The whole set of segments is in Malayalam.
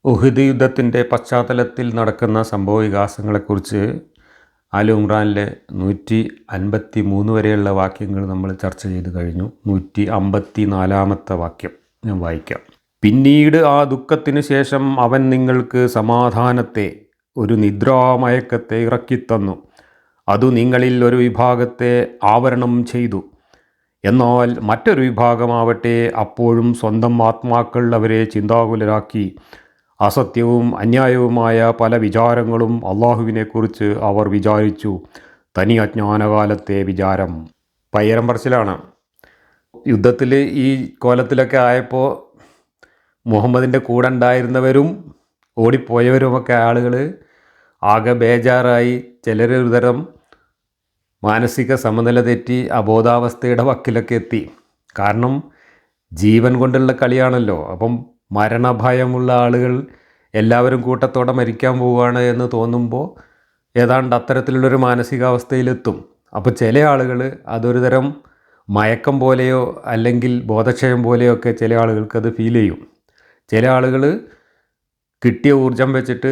ഉഹദ് യുദ്ധത്തിൻ്റെ പശ്ചാത്തലത്തിൽ നടക്കുന്ന സംഭവവികാസങ്ങളെക്കുറിച്ച് ആലു ഇമ്രാനിലെ 153 വരെയുള്ള വാക്യങ്ങൾ നമ്മൾ ചർച്ച ചെയ്ത് കഴിഞ്ഞു. 154 വാക്യം ഞാൻ വായിക്കാം. പിന്നീട് ആ ദുഃഖത്തിന് ശേഷം അവൻ നിങ്ങൾക്ക് സമാധാനത്തെ, ഒരു നിദ്രാമയക്കത്തെ ഇറക്കിത്തന്നു. അതു നിങ്ങളിൽ ഒരു വിഭാഗത്തെ ആവരണം ചെയ്തു. എന്നാൽ മറ്റൊരു വിഭാഗമാവട്ടെ അപ്പോഴും സ്വന്തം ആത്മാക്കൾ അവരെ ചിന്താകുലരാക്കി. അസത്യവും അന്യായവുമായ പല വിചാരങ്ങളും അള്ളാഹുവിനെക്കുറിച്ച് അവർ വിചാരിച്ചു. തനി അജ്ഞാനകാലത്തെ വിചാരം. പയ്യരം പറച്ചിലാണ്. യുദ്ധത്തിൽ ഈ കോലത്തിലൊക്കെ ആയപ്പോൾ മുഹമ്മദിൻ്റെ കൂടെ ഉണ്ടായിരുന്നവരും ഓടിപ്പോയവരുമൊക്കെ ആളുകൾ ആകെ ബേജാറായി. ചിലർ ഒരു തരം മാനസിക സമനില തെറ്റി അബോധാവസ്ഥയുടെ വക്കിലൊക്കെ എത്തി. കാരണം ജീവൻ കൊണ്ടുള്ള കളിയാണല്ലോ. അപ്പം മരണഭയമുള്ള ആളുകൾ എല്ലാവരും കൂട്ടത്തോടെ മരിക്കാൻ പോവുകയാണ് എന്ന് തോന്നുമ്പോൾ ഏതാണ്ട് അത്തരത്തിലുള്ളൊരു മാനസികാവസ്ഥയിലെത്തും. അപ്പോൾ ചില ആളുകൾ അതൊരു തരം മയക്കം പോലെയോ അല്ലെങ്കിൽ ബോധക്ഷയം പോലെയോ ഒക്കെ ചില ആളുകൾക്കത് ഫീൽ ചെയ്യും. ചില ആളുകൾ കിട്ടിയ ഊർജം വെച്ചിട്ട്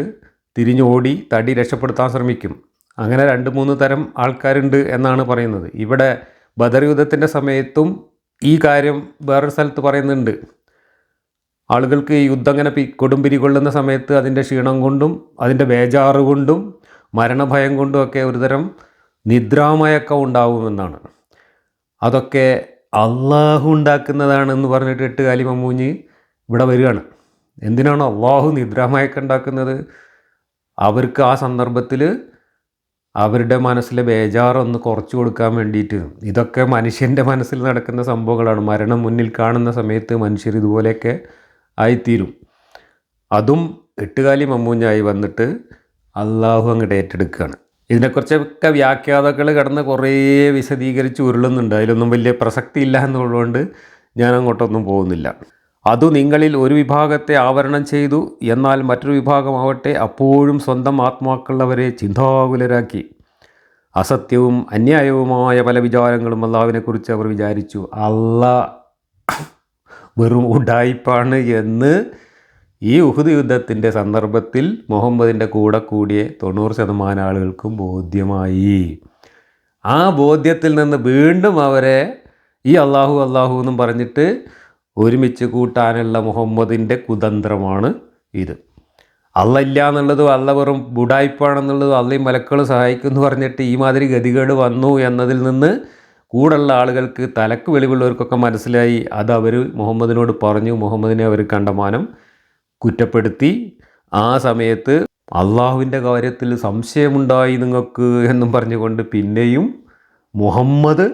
തിരിഞ്ഞോടി തടി രക്ഷപ്പെടുത്താൻ ശ്രമിക്കും. അങ്ങനെ 2-3 തരം ആൾക്കാരുണ്ട് എന്നാണ് പറയുന്നത്. ഇവിടെ ബദർ യുദ്ധത്തിൻ്റെ സമയത്തും ഈ കാര്യം വേറൊരു സ്ഥലത്ത് പറയുന്നുണ്ട്. ആളുകൾക്ക് ഈ യുദ്ധം അങ്ങനെ കൊടുമ്പിരി കൊള്ളുന്ന സമയത്ത് അതിൻ്റെ ക്ഷീണം കൊണ്ടും അതിൻ്റെ ബേജാറ് കൊണ്ടും മരണഭയം കൊണ്ടും ഒക്കെ ഒരുതരം നിദ്രാമയക്കം ഉണ്ടാവുമെന്നാണ്. അതൊക്കെ അള്ളാഹു ഉണ്ടാക്കുന്നതാണെന്ന് പറഞ്ഞിട്ട് 8 കാലി മമ്മൂഞ്ഞ് ഇവിടെ വരികയാണ്. എന്തിനാണ് അള്ളാഹു നിദ്രാമയക്കം ഉണ്ടാക്കുന്നത്? അവർക്ക് ആ സന്ദർഭത്തിൽ അവരുടെ മനസ്സിലെ ബേജാറൊന്ന് കുറച്ച് കൊടുക്കാൻ വേണ്ടിയിട്ട്. ഇതൊക്കെ മനുഷ്യൻ്റെ മനസ്സിൽ നടക്കുന്ന സംഭവങ്ങളാണ്. മരണം മുന്നിൽ കാണുന്ന സമയത്ത് മനുഷ്യർ ഇതുപോലെയൊക്കെ ആയിത്തീരും. അതും 8 കാലി മമ്മൂഞ്ഞായി വന്നിട്ട് അള്ളാഹു അങ്ങോട്ട് ഏറ്റെടുക്കുകയാണ്. ഇതിനെക്കുറിച്ചൊക്കെ വ്യാഖ്യാതാക്കൾ കിടന്ന് കുറേ വിശദീകരിച്ച് ഉരുളുന്നുണ്ട്. അതിലൊന്നും വലിയ പ്രസക്തി ഇല്ല എന്നുള്ളതുകൊണ്ട് ഞാൻ അങ്ങോട്ടൊന്നും പോകുന്നില്ല. അതു നിങ്ങളിൽ ഒരു വിഭാഗത്തെ ആവരണം ചെയ്തു. എന്നാൽ മറ്റൊരു വിഭാഗമാവട്ടെ അപ്പോഴും സ്വന്തം ആത്മാക്കളുള്ളവരെ ചിന്താകുലരാക്കി. അസത്യവും അന്യായവുമായ പല വിചാരങ്ങളും അള്ളാഹുവിനെക്കുറിച്ച് അവർ വിചാരിച്ചു. വെറും ഉഡായിപ്പാണ് എന്ന് ഈ ഉഹദ് യുദ്ധത്തിൻ്റെ സന്ദർഭത്തിൽ മുഹമ്മദിൻ്റെ കൂടെ കൂടിയ 90% ആളുകൾക്കും ബോധ്യമായി. ആ ബോധ്യത്തിൽ നിന്ന് വീണ്ടും അവരെ ഈ അള്ളാഹു എന്നും പറഞ്ഞിട്ട് ഒരുമിച്ച് കൂട്ടാനുള്ള മുഹമ്മദിൻ്റെ കുതന്ത്രമാണ് ഇത്. അള്ള ഇല്ല എന്നുള്ളതും അള്ള വെറും ബുഡായിപ്പാണെന്നുള്ളതും അള്ളയും മലക്കളും സഹായിക്കുമെന്ന് പറഞ്ഞിട്ട് ഈ മാതിരി ഗതികേട് വന്നു എന്നതിൽ നിന്ന് കൂടുള്ള ആളുകൾക്ക്, തലക്ക് വെളിവുള്ളവർക്കൊക്കെ മനസ്സിലായി. അത് അവർ മുഹമ്മദിനോട് പറഞ്ഞു. മുഹമ്മദിനെ അവർ കണ്ടമാനം കുറ്റപ്പെടുത്തി. ആ സമയത്ത് അള്ളാഹുവിൻ്റെ കാര്യത്തിൽ സംശയമുണ്ടായി നിങ്ങൾക്ക് എന്നും പറഞ്ഞുകൊണ്ട് പിന്നെയും മുഹമ്മദ്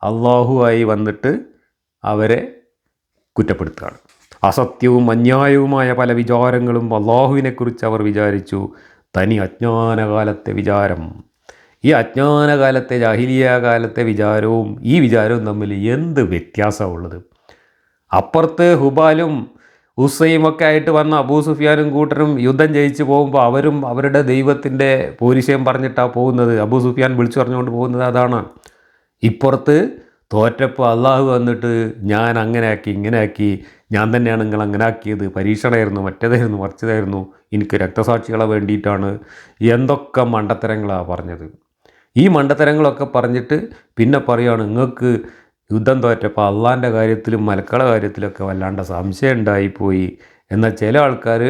അള്ളാഹുവായി വന്നിട്ട് അവരെ കുറ്റപ്പെടുത്തുകയാണ്. അസത്യവും അന്യായവുമായ പല വിചാരങ്ങളും അള്ളാഹുവിനെക്കുറിച്ച് അവർ വിചാരിച്ചു. തനി അജ്ഞാനകാലത്തെ വിചാരം. ഈ അജ്ഞാനകാലത്തെ, ജാഹിലിയ കാലത്തെ വിചാരവും ഈ വിചാരവും തമ്മിൽ എന്ത് വ്യത്യാസമുള്ളത്? അപ്പുറത്ത് ഹുബാലും ഉസയും ഒക്കെ ആയിട്ട് വന്ന അബൂ സുഫിയാനും കൂട്ടരും യുദ്ധം ജയിച്ച് പോകുമ്പോൾ അവരും അവരുടെ ദൈവത്തിൻ്റെ പോരിശയം പറഞ്ഞിട്ടാണ് പോകുന്നത്. അബൂ സുഫിയാൻ വിളിച്ചു പറഞ്ഞുകൊണ്ട് പോകുന്നത് അതാണ്. ഇപ്പുറത്ത് തോറ്റപ്പോൾ അള്ളാഹു വന്നിട്ട് ഞാൻ അങ്ങനെ ആക്കി, ഇങ്ങനെ ആക്കി, ഞാൻ തന്നെയാണ് നിങ്ങൾ അങ്ങനെ ആക്കിയത്, പരീക്ഷണമായിരുന്നു, മറ്റേതായിരുന്നു, മറിച്ചതായിരുന്നു, എനിക്ക് രക്തസാക്ഷികളെ വേണ്ടിയിട്ടാണ്, എന്തൊക്കെ മണ്ടത്തരങ്ങളാണ് പറഞ്ഞത്. ഈ മണ്ടത്തരങ്ങളൊക്കെ പറഞ്ഞിട്ട് പിന്നെ പറയുകയാണ് നിങ്ങൾക്ക് യുദ്ധം തോറ്റപ്പോൾ അള്ളാൻ്റെ കാര്യത്തിലും മലക്കള കാര്യത്തിലൊക്കെ വല്ലാണ്ട് സംശയം ഉണ്ടായിപ്പോയി. എന്നാൽ ചില ആൾക്കാർ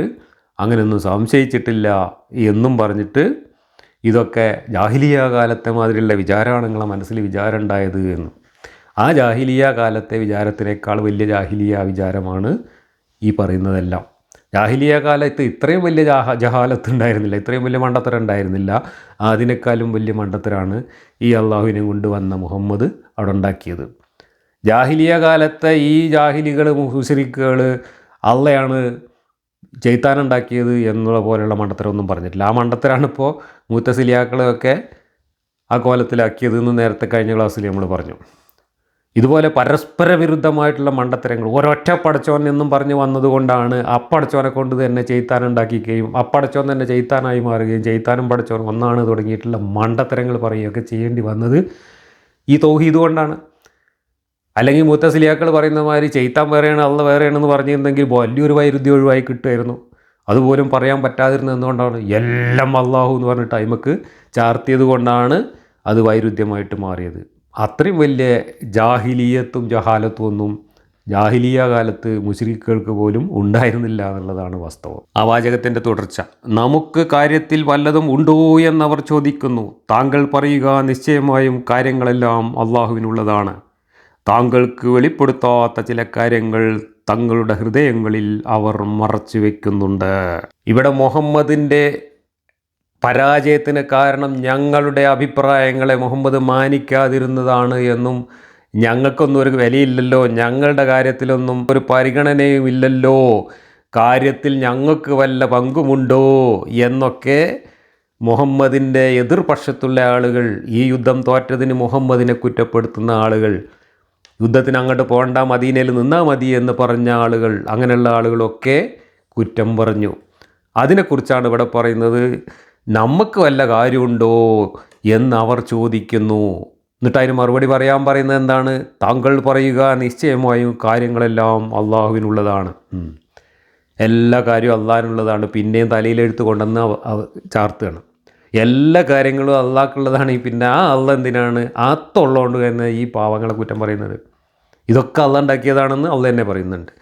അങ്ങനെയൊന്നും സംശയിച്ചിട്ടില്ല എന്നും പറഞ്ഞിട്ട് ഇതൊക്കെ ജാഹിലിയ കാലത്തെ മാതിരിയുള്ള വിചാരമാണ് നിങ്ങളെ മനസ്സിൽ വിചാരം ഉണ്ടായത് എന്ന്. ആ ജാഹിലിയ കാലത്തെ വിചാരത്തിനേക്കാൾ വലിയ ജാഹിലിയ വിചാരമാണ് ഈ പറയുന്നതെല്ലാം. ജാഹിലിയ കാലത്ത് ഇത്രയും വലിയ ജഹാലത്ത് ഉണ്ടായിരുന്നില്ല, ഇത്രയും വലിയ മണ്ടത്തരം ഉണ്ടായിരുന്നില്ല. അതിനേക്കാളും വലിയ മണ്ടത്തരാണ് ഈ അള്ളാഹുവിനെ കൊണ്ടുവന്ന മുഹമ്മദ് അവിടെ ഉണ്ടാക്കിയത്. ജാഹിലിയ കാലത്തെ ഈ ജാഹിലികൾ, മുശ്രിക്കുകൾ അള്ളയാണ് ചെയ്ത്താനുണ്ടാക്കിയത് എന്നുള്ള പോലെയുള്ള മണ്ടത്തരമൊന്നും പറഞ്ഞിട്ടില്ല. ആ മണ്ടത്തരാണിപ്പോൾ മുത്തസിലിയാക്കളൊക്കെ ആ കോലത്തിലാക്കിയതെന്ന് നേരത്തെ കഴിഞ്ഞ ക്ലാസ്സിൽ നമ്മൾ പറഞ്ഞു. ഇതുപോലെ പരസ്പര വിരുദ്ധമായിട്ടുള്ള മണ്ടത്തരങ്ങൾ ഒരൊറ്റ പടച്ചോൻ എന്നും പറഞ്ഞ് വന്നതുകൊണ്ടാണ് അപ്പടച്ചോനെ കൊണ്ട് തന്നെ ചെയ്ത്താനുണ്ടാക്കിക്കുകയും അപ്പടച്ചോൻ തന്നെ ചെയ്ത്താനായി മാറുകയും ചെയ്ത്താനും പടച്ചോൻ ഒന്നാണ് തുടങ്ങിയിട്ടുള്ള മണ്ടത്തരങ്ങൾ പറയുകയൊക്കെ ചെയ്യേണ്ടി വന്നത് ഈ തൗഹീദ് കൊണ്ടാണ്. അല്ലെങ്കിൽ മുത്തസിലിയാക്കൾ പറയുന്ന മാതിരി ചെയ്ത്താൻ വേറെയാണ് അള്ള വേറെയാണെന്ന് പറഞ്ഞിരുന്നെങ്കിൽ വലിയൊരു വൈരുദ്ധ്യം ഒഴിവായി കിട്ടുമായിരുന്നു. അതുപോലും പറയാൻ പറ്റാതിരുന്നത് എന്തുകൊണ്ടാണ്? എല്ലാം അള്ളാഹു എന്ന് പറഞ്ഞ ടൈമക്ക് ചാർത്തിയത് കൊണ്ടാണ് അത് വൈരുദ്ധ്യമായിട്ട് മാറിയത്. അത്രയും വലിയ ജാഹിലിയത്തും ജഹാലത്തും ഒന്നും ജാഹിലിയ കാലത്ത് മുശ്രിക്കുകൾക്ക് പോലും ഉണ്ടായിരുന്നില്ല എന്നുള്ളതാണ് വാസ്തവം. ആ വാചകത്തിൻ്റെ തുടർച്ച: നമുക്ക് കാര്യത്തിൽ വല്ലതും ഉണ്ടോ എന്നവർ ചോദിക്കുന്നു. താങ്കൾ പറയുക, നിശ്ചയമായും കാര്യങ്ങളെല്ലാം അള്ളാഹുവിനുള്ളതാണ്. താങ്കൾക്ക് വെളിപ്പെടുത്താത്ത ചില കാര്യങ്ങൾ തങ്ങളുടെ ഹൃദയങ്ങളിൽ അവർ മറച്ചു വയ്ക്കുന്നുണ്ട്. ഇവിടെ മുഹമ്മദിൻ്റെ പരാജയത്തിന് കാരണം ഞങ്ങളുടെ അഭിപ്രായങ്ങളെ മുഹമ്മദ് മാനിക്കാതിരുന്നതാണ് എന്നും, ഞങ്ങൾക്കൊന്നും ഒരു വിലയില്ലല്ലോ, ഞങ്ങളുടെ കാര്യത്തിലൊന്നും ഒരു പരിഗണനയും ഇല്ലല്ലോ, കാര്യത്തിൽ ഞങ്ങൾക്ക് വല്ല പങ്കുമുണ്ടോ എന്നൊക്കെ മുഹമ്മദിൻ്റെ എതിർപക്ഷത്തുള്ള ആളുകൾ, ഈ യുദ്ധം തോറ്റതിന് മുഹമ്മദിനെ കുറ്റപ്പെടുത്തുന്ന ആളുകൾ, യുദ്ധത്തിന് അങ്ങോട്ട് പോകണ്ട, മദീനയിൽ നിന്നാൽ മതി എന്ന് പറഞ്ഞ ആളുകൾ, അങ്ങനെയുള്ള ആളുകളൊക്കെ കുറ്റം പറഞ്ഞു. അതിനെക്കുറിച്ചാണ് ഇവിടെ പറയുന്നത്. നമുക്ക് വല്ല കാര്യമുണ്ടോ എന്ന് അവർ ചോദിക്കുന്നു. എന്നിട്ട് അതിന് മറുപടി പറയാൻ പറയുന്നത് എന്താണ്? താങ്കൾ പറയുക, നിശ്ചയമായും കാര്യങ്ങളെല്ലാം അള്ളാഹുവിനുള്ളതാണ്. എല്ലാ കാര്യവും അള്ളാഹിനുള്ളതാണ്. പിന്നെയും തലയിലെടുത്ത് കൊണ്ടുവന്ന് ചാർത്തുകയാണ്. എല്ലാ കാര്യങ്ങളും അള്ളാഹ്ക്കുള്ളതാണ്. പിന്നെ ആ അള്ളാഹ് എന്തിനാണ് ആത്തുള്ളതുകൊണ്ട് തന്നെ ഈ പാവങ്ങളെ കുറ്റം പറയുന്നത്? ഇതൊക്കെ അള്ളാഹ് ഉണ്ടാക്കിയതാണെന്ന് അള്ളാഹ് തന്നെ പറയുന്നുണ്ട്.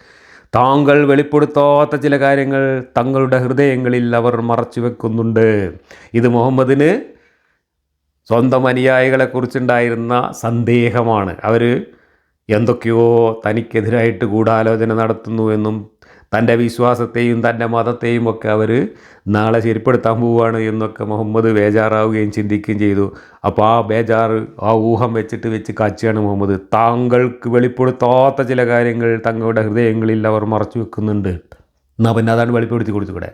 താങ്കൾ വെളിപ്പെടുത്താത്ത ചില കാര്യങ്ങൾ തങ്ങളുടെ ഹൃദയങ്ങളിൽ അവർ മറച്ചു വെക്കുന്നുണ്ട്. ഇത് മുഹമ്മദിന് സ്വന്തം അനുയായികളെക്കുറിച്ചുണ്ടായിരുന്ന സന്ദേഹമാണ്. അവർ എന്തൊക്കെയോ തനിക്കെതിരായിട്ട് ഗൂഢാലോചന നടത്തുന്നു എന്നും, തൻ്റെ വിശ്വാസത്തെയും തൻ്റെ മതത്തെയും ഒക്കെ അവർ നാളെ ശരിപ്പെടുത്താൻ പോവുകയാണ് എന്നൊക്കെ മുഹമ്മദ് ബേജാറാവുകയും ചിന്തിക്കുകയും ചെയ്തു. അപ്പോൾ ആ ബേജാറ്, ആ ഊഹം വെച്ച് കാച്ചുകയാണ് മുഹമ്മദ്. താങ്കൾക്ക് വെളിപ്പെടുത്താത്ത ചില കാര്യങ്ങൾ തങ്ങളുടെ ഹൃദയങ്ങളിൽ അവർ മറച്ചു വെക്കുന്നുണ്ട്. എന്നാൽ പിന്നെ അതാണ് വെളിപ്പെടുത്തി കൊടുത്തുകൂടെ?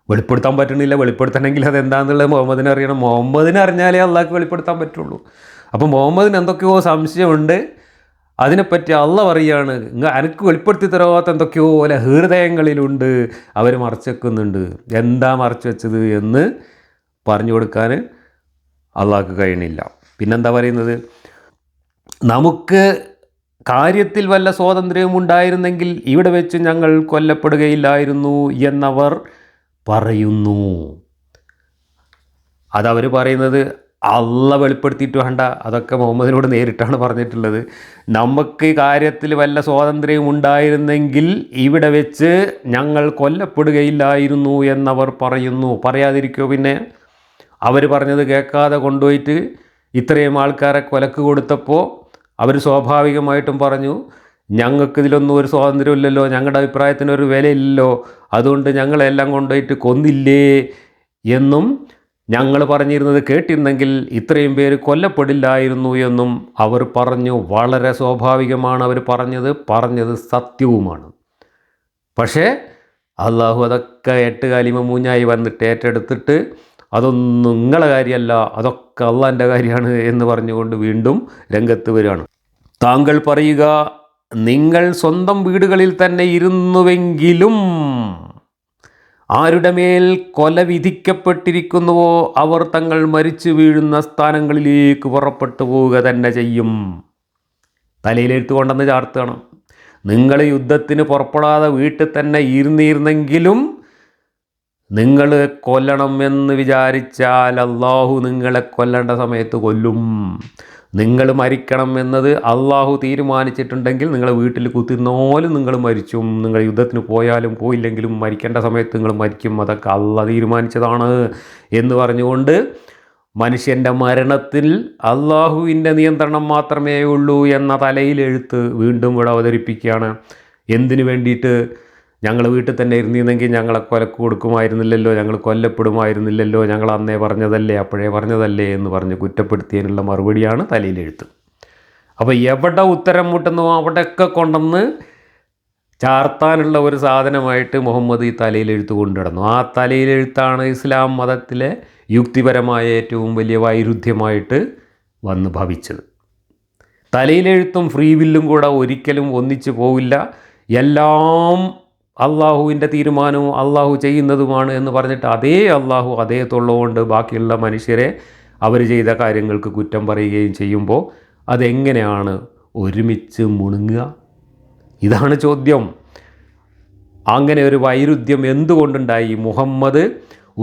വെളിപ്പെടുത്താൻ പറ്റണില്ല. വെളിപ്പെടുത്തണമെങ്കിൽ അതെന്താണെന്നുള്ളത് മുഹമ്മദിനെ അറിയണം. മുഹമ്മദിനെ അറിഞ്ഞാലേ അള്ളാഹ്ക്ക് വെളിപ്പെടുത്താൻ പറ്റുള്ളൂ. അപ്പോൾ മുഹമ്മദിന് എന്തൊക്കെയോ സംശയമുണ്ട്. അതിനെപ്പറ്റി അള്ളാഹ് പറയുകയാണ്, എനിക്ക് വെളിപ്പെടുത്തി തരാത്ത എന്തൊക്കെയോ പോലെ ഹൃദയങ്ങളിലുണ്ട്, അവർ മറച്ചു വെക്കുന്നുണ്ട്. എന്താ മറച്ചു വെച്ചത് എന്ന് പറഞ്ഞു കൊടുക്കാൻ അള്ളാഹ്ക്ക് കഴിയണില്ല. പിന്നെന്താ പറയുന്നത്? നമുക്ക് കാര്യത്തിൽ വല്ല സ്വാതന്ത്ര്യവും ഉണ്ടായിരുന്നെങ്കിൽ ഇവിടെ വെച്ച് ഞങ്ങൾ കൊല്ലപ്പെടുകയില്ലായിരുന്നു എന്നവർ പറയുന്നു. അതവർ പറയുന്നത് അള്ളാഹ് വെളിപ്പെടുത്തിയിട്ട് വേണ്ട, അതൊക്കെ മുഹമ്മദിനോട് നേരിട്ടാണ് പറഞ്ഞിട്ടുള്ളത്. നമുക്ക് കാര്യത്തിൽ വല്ല സ്വാതന്ത്ര്യവും ഉണ്ടായിരുന്നെങ്കിൽ ഇവിടെ വെച്ച് ഞങ്ങൾ കൊല്ലപ്പെടുകയില്ലായിരുന്നു എന്നവർ പറയുന്നു. പറയാതിരിക്കുമോ പിന്നെ? അവർ പറഞ്ഞത് കേൾക്കാതെ കൊണ്ടുപോയിട്ട് ഇത്രയും ആൾക്കാരെ കൊലക്ക് കൊടുത്തപ്പോൾ അവർ സ്വാഭാവികമായിട്ടും പറഞ്ഞു, ഞങ്ങൾക്കിതിലൊന്നും ഒരു സ്വാതന്ത്ര്യമില്ലല്ലോ, ഞങ്ങളുടെ അഭിപ്രായത്തിനൊരു വിലയില്ലല്ലോ, അതുകൊണ്ട് ഞങ്ങളെല്ലാം കൊണ്ടുപോയിട്ട് കൊന്നില്ലേ എന്നും ഞങ്ങൾ പറഞ്ഞിരുന്നത് കേട്ടിരുന്നെങ്കിൽ ഇത്രയും പേര് കൊല്ലപ്പെടില്ലായിരുന്നു എന്നും അവർ പറഞ്ഞു. വളരെ സ്വാഭാവികമാണ് അവർ പറഞ്ഞത് സത്യവുമാണ്. പക്ഷേ അള്ളാഹു അതൊക്കെ 8 കാലിമ മൂഞ്ഞായി വന്നിട്ട് ഏറ്റെടുത്തിട്ട് അതൊന്നും നിങ്ങളെ കാര്യമല്ല, അതൊക്കെ അള്ളാൻ്റെ കാര്യമാണ് എന്ന് പറഞ്ഞുകൊണ്ട് വീണ്ടും രംഗത്ത് വരികയാണ്. താങ്കൾ പറയുക, നിങ്ങൾ സ്വന്തം വീടുകളിൽ തന്നെ ഇരുന്നുവെങ്കിലും ആരുടെ മേൽ കൊല വിധിക്കപ്പെട്ടിരിക്കുന്നുവോ അവർ തങ്ങൾ മരിച്ചു വീഴുന്ന സ്ഥാനങ്ങളിലേക്ക് പുറപ്പെട്ടു പോവുക തന്നെ ചെയ്യും. തലയിലെടുത്ത് കൊണ്ടെന്ന് ചാർത്തുകയാണ്. നിങ്ങൾ യുദ്ധത്തിന് പുറപ്പെടാതെ വീട്ടിൽ തന്നെ ഇരുന്നിരുന്നെങ്കിലും നിങ്ങൾ കൊല്ലണം എന്ന് വിചാരിച്ചാൽ അള്ളാഹു നിങ്ങളെ കൊല്ലേണ്ട സമയത്ത് കൊല്ലും. നിങ്ങൾ മരിക്കണം എന്നത് അള്ളാഹു തീരുമാനിച്ചിട്ടുണ്ടെങ്കിൽ നിങ്ങൾ വീട്ടിൽ കുത്തിരുന്നാലും നിങ്ങൾ മരിച്ചും. നിങ്ങൾ യുദ്ധത്തിന് പോയാലും പോയില്ലെങ്കിലും മരിക്കേണ്ട സമയത്ത് നിങ്ങൾ മരിക്കും. അതൊക്കെ അള്ളാഹ് തീരുമാനിച്ചതാണ് എന്ന് പറഞ്ഞുകൊണ്ട് മനുഷ്യൻ്റെ മരണത്തിൽ അള്ളാഹുവിൻ്റെ നിയന്ത്രണം മാത്രമേ ഉള്ളൂ എന്ന തലയിലെഴുത്ത് വീണ്ടും ഇവിടെ അവതരിപ്പിക്കുകയാണ്. എന്തിനു വേണ്ടിയിട്ട്? ഞങ്ങൾ വീട്ടിൽ തന്നെ ഇരുന്നിരുന്നെങ്കിൽ ഞങ്ങളെ കൊലക്ക് കൊടുക്കുമായിരുന്നില്ലല്ലോ, ഞങ്ങൾ കൊല്ലപ്പെടുമായിരുന്നില്ലല്ലോ, ഞങ്ങൾ അന്നേ പറഞ്ഞതല്ലേ, അപ്പോഴേ പറഞ്ഞതല്ലേ എന്ന് പറഞ്ഞ് കുറ്റപ്പെടുത്തിയതിനുള്ള മറുപടിയാണ് തലയിലെഴുത്ത്. അപ്പോൾ എവിടെ ഉത്തരം മുട്ടുന്നു അവിടെയൊക്കെ കൊണ്ടുവന്ന് ചാർത്താനുള്ള ഒരു സാധനമായിട്ട് മുഹമ്മദ് ഈ തലയിലെഴുത്ത് കൊണ്ടുനടന്നു. ആ തലയിലെഴുത്താണ് ഇസ്ലാം മതത്തിലെ യുക്തിപരമായ ഏറ്റവും വലിയ വൈരുദ്ധ്യമായിട്ട് വന്ന് ഭവിച്ചത്. തലയിലെഴുത്തും ഫ്രീ വില്ലും കൂടെ ഒരിക്കലും ഒന്നിച്ചു പോവില്ല. എല്ലാം അള്ളാഹുവിൻ്റെ തീരുമാനവും അള്ളാഹു ചെയ്യുന്നതുമാണ് എന്ന് പറഞ്ഞിട്ട് അതേ അള്ളാഹു അതേ തൊള്ളുകൊണ്ട് ബാക്കിയുള്ള മനുഷ്യരെ അവർ ചെയ്ത കാര്യങ്ങൾക്ക് കുറ്റം പറയുകയും ചെയ്യുമ്പോൾ അതെങ്ങനെയാണ് ഒരുമിച്ച് മുണുങ്ങുക? ഇതാണ് ചോദ്യം. അങ്ങനെ ഒരു വൈരുദ്ധ്യം എന്തുകൊണ്ടുണ്ടായി? മുഹമ്മദ്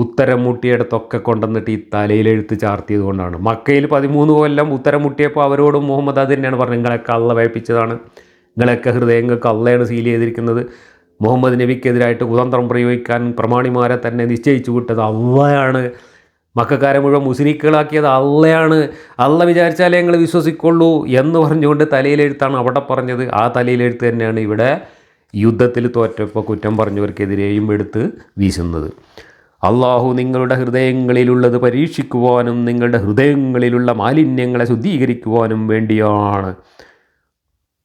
ഉത്തരം മുട്ടിയിടത്തൊക്കെ കൊണ്ടുവന്നിട്ട് ഈ തലയിലെഴുത്ത് ചാർത്തിയത് കൊണ്ടാണ്. മക്കയിൽ 13 കൊല്ലം ഉത്തരം മുട്ടിയപ്പോൾ അവരോടും മുഹമ്മദ് അത് തന്നെയാണ് പറഞ്ഞത്, നിങ്ങളൊക്കെ അള്ള വയപ്പിച്ചതാണ്, നിങ്ങളൊക്കെ ഹൃദയങ്ങൾക്ക് അള്ളയാണ് സീൽ ചെയ്തിരിക്കുന്നത്. മുഹമ്മദ് നബിക്കെതിരായിട്ട് കുതന്ത്രം പ്രയോഗിക്കാൻ പ്രമാണിമാരെ തന്നെ നിശ്ചയിച്ചു വിട്ടത് അള്ളയാണ്, മക്കാരെ മുഴുവൻ മുസ്ലിക്കുകളാക്കിയത് അള്ളയാണ്, അള്ള വിചാരിച്ചാലേ ഞങ്ങൾ വിശ്വസിക്കുള്ളൂ എന്ന് പറഞ്ഞുകൊണ്ട് തലയിലെഴുത്താണ് അവിടെ പറഞ്ഞത്. ആ തലയിലെഴുത്ത് തന്നെയാണ് ഇവിടെ യുദ്ധത്തിൽ തോറ്റപ്പോൾ കുറ്റം പറഞ്ഞവർക്കെതിരെയും എടുത്ത് വീശുന്നത്. അള്ളാഹു നിങ്ങളുടെ ഹൃദയങ്ങളിലുള്ളത് പരീക്ഷിക്കുവാനും നിങ്ങളുടെ ഹൃദയങ്ങളിലുള്ള മാലിന്യങ്ങളെ ശുദ്ധീകരിക്കുവാനും വേണ്ടിയാണ്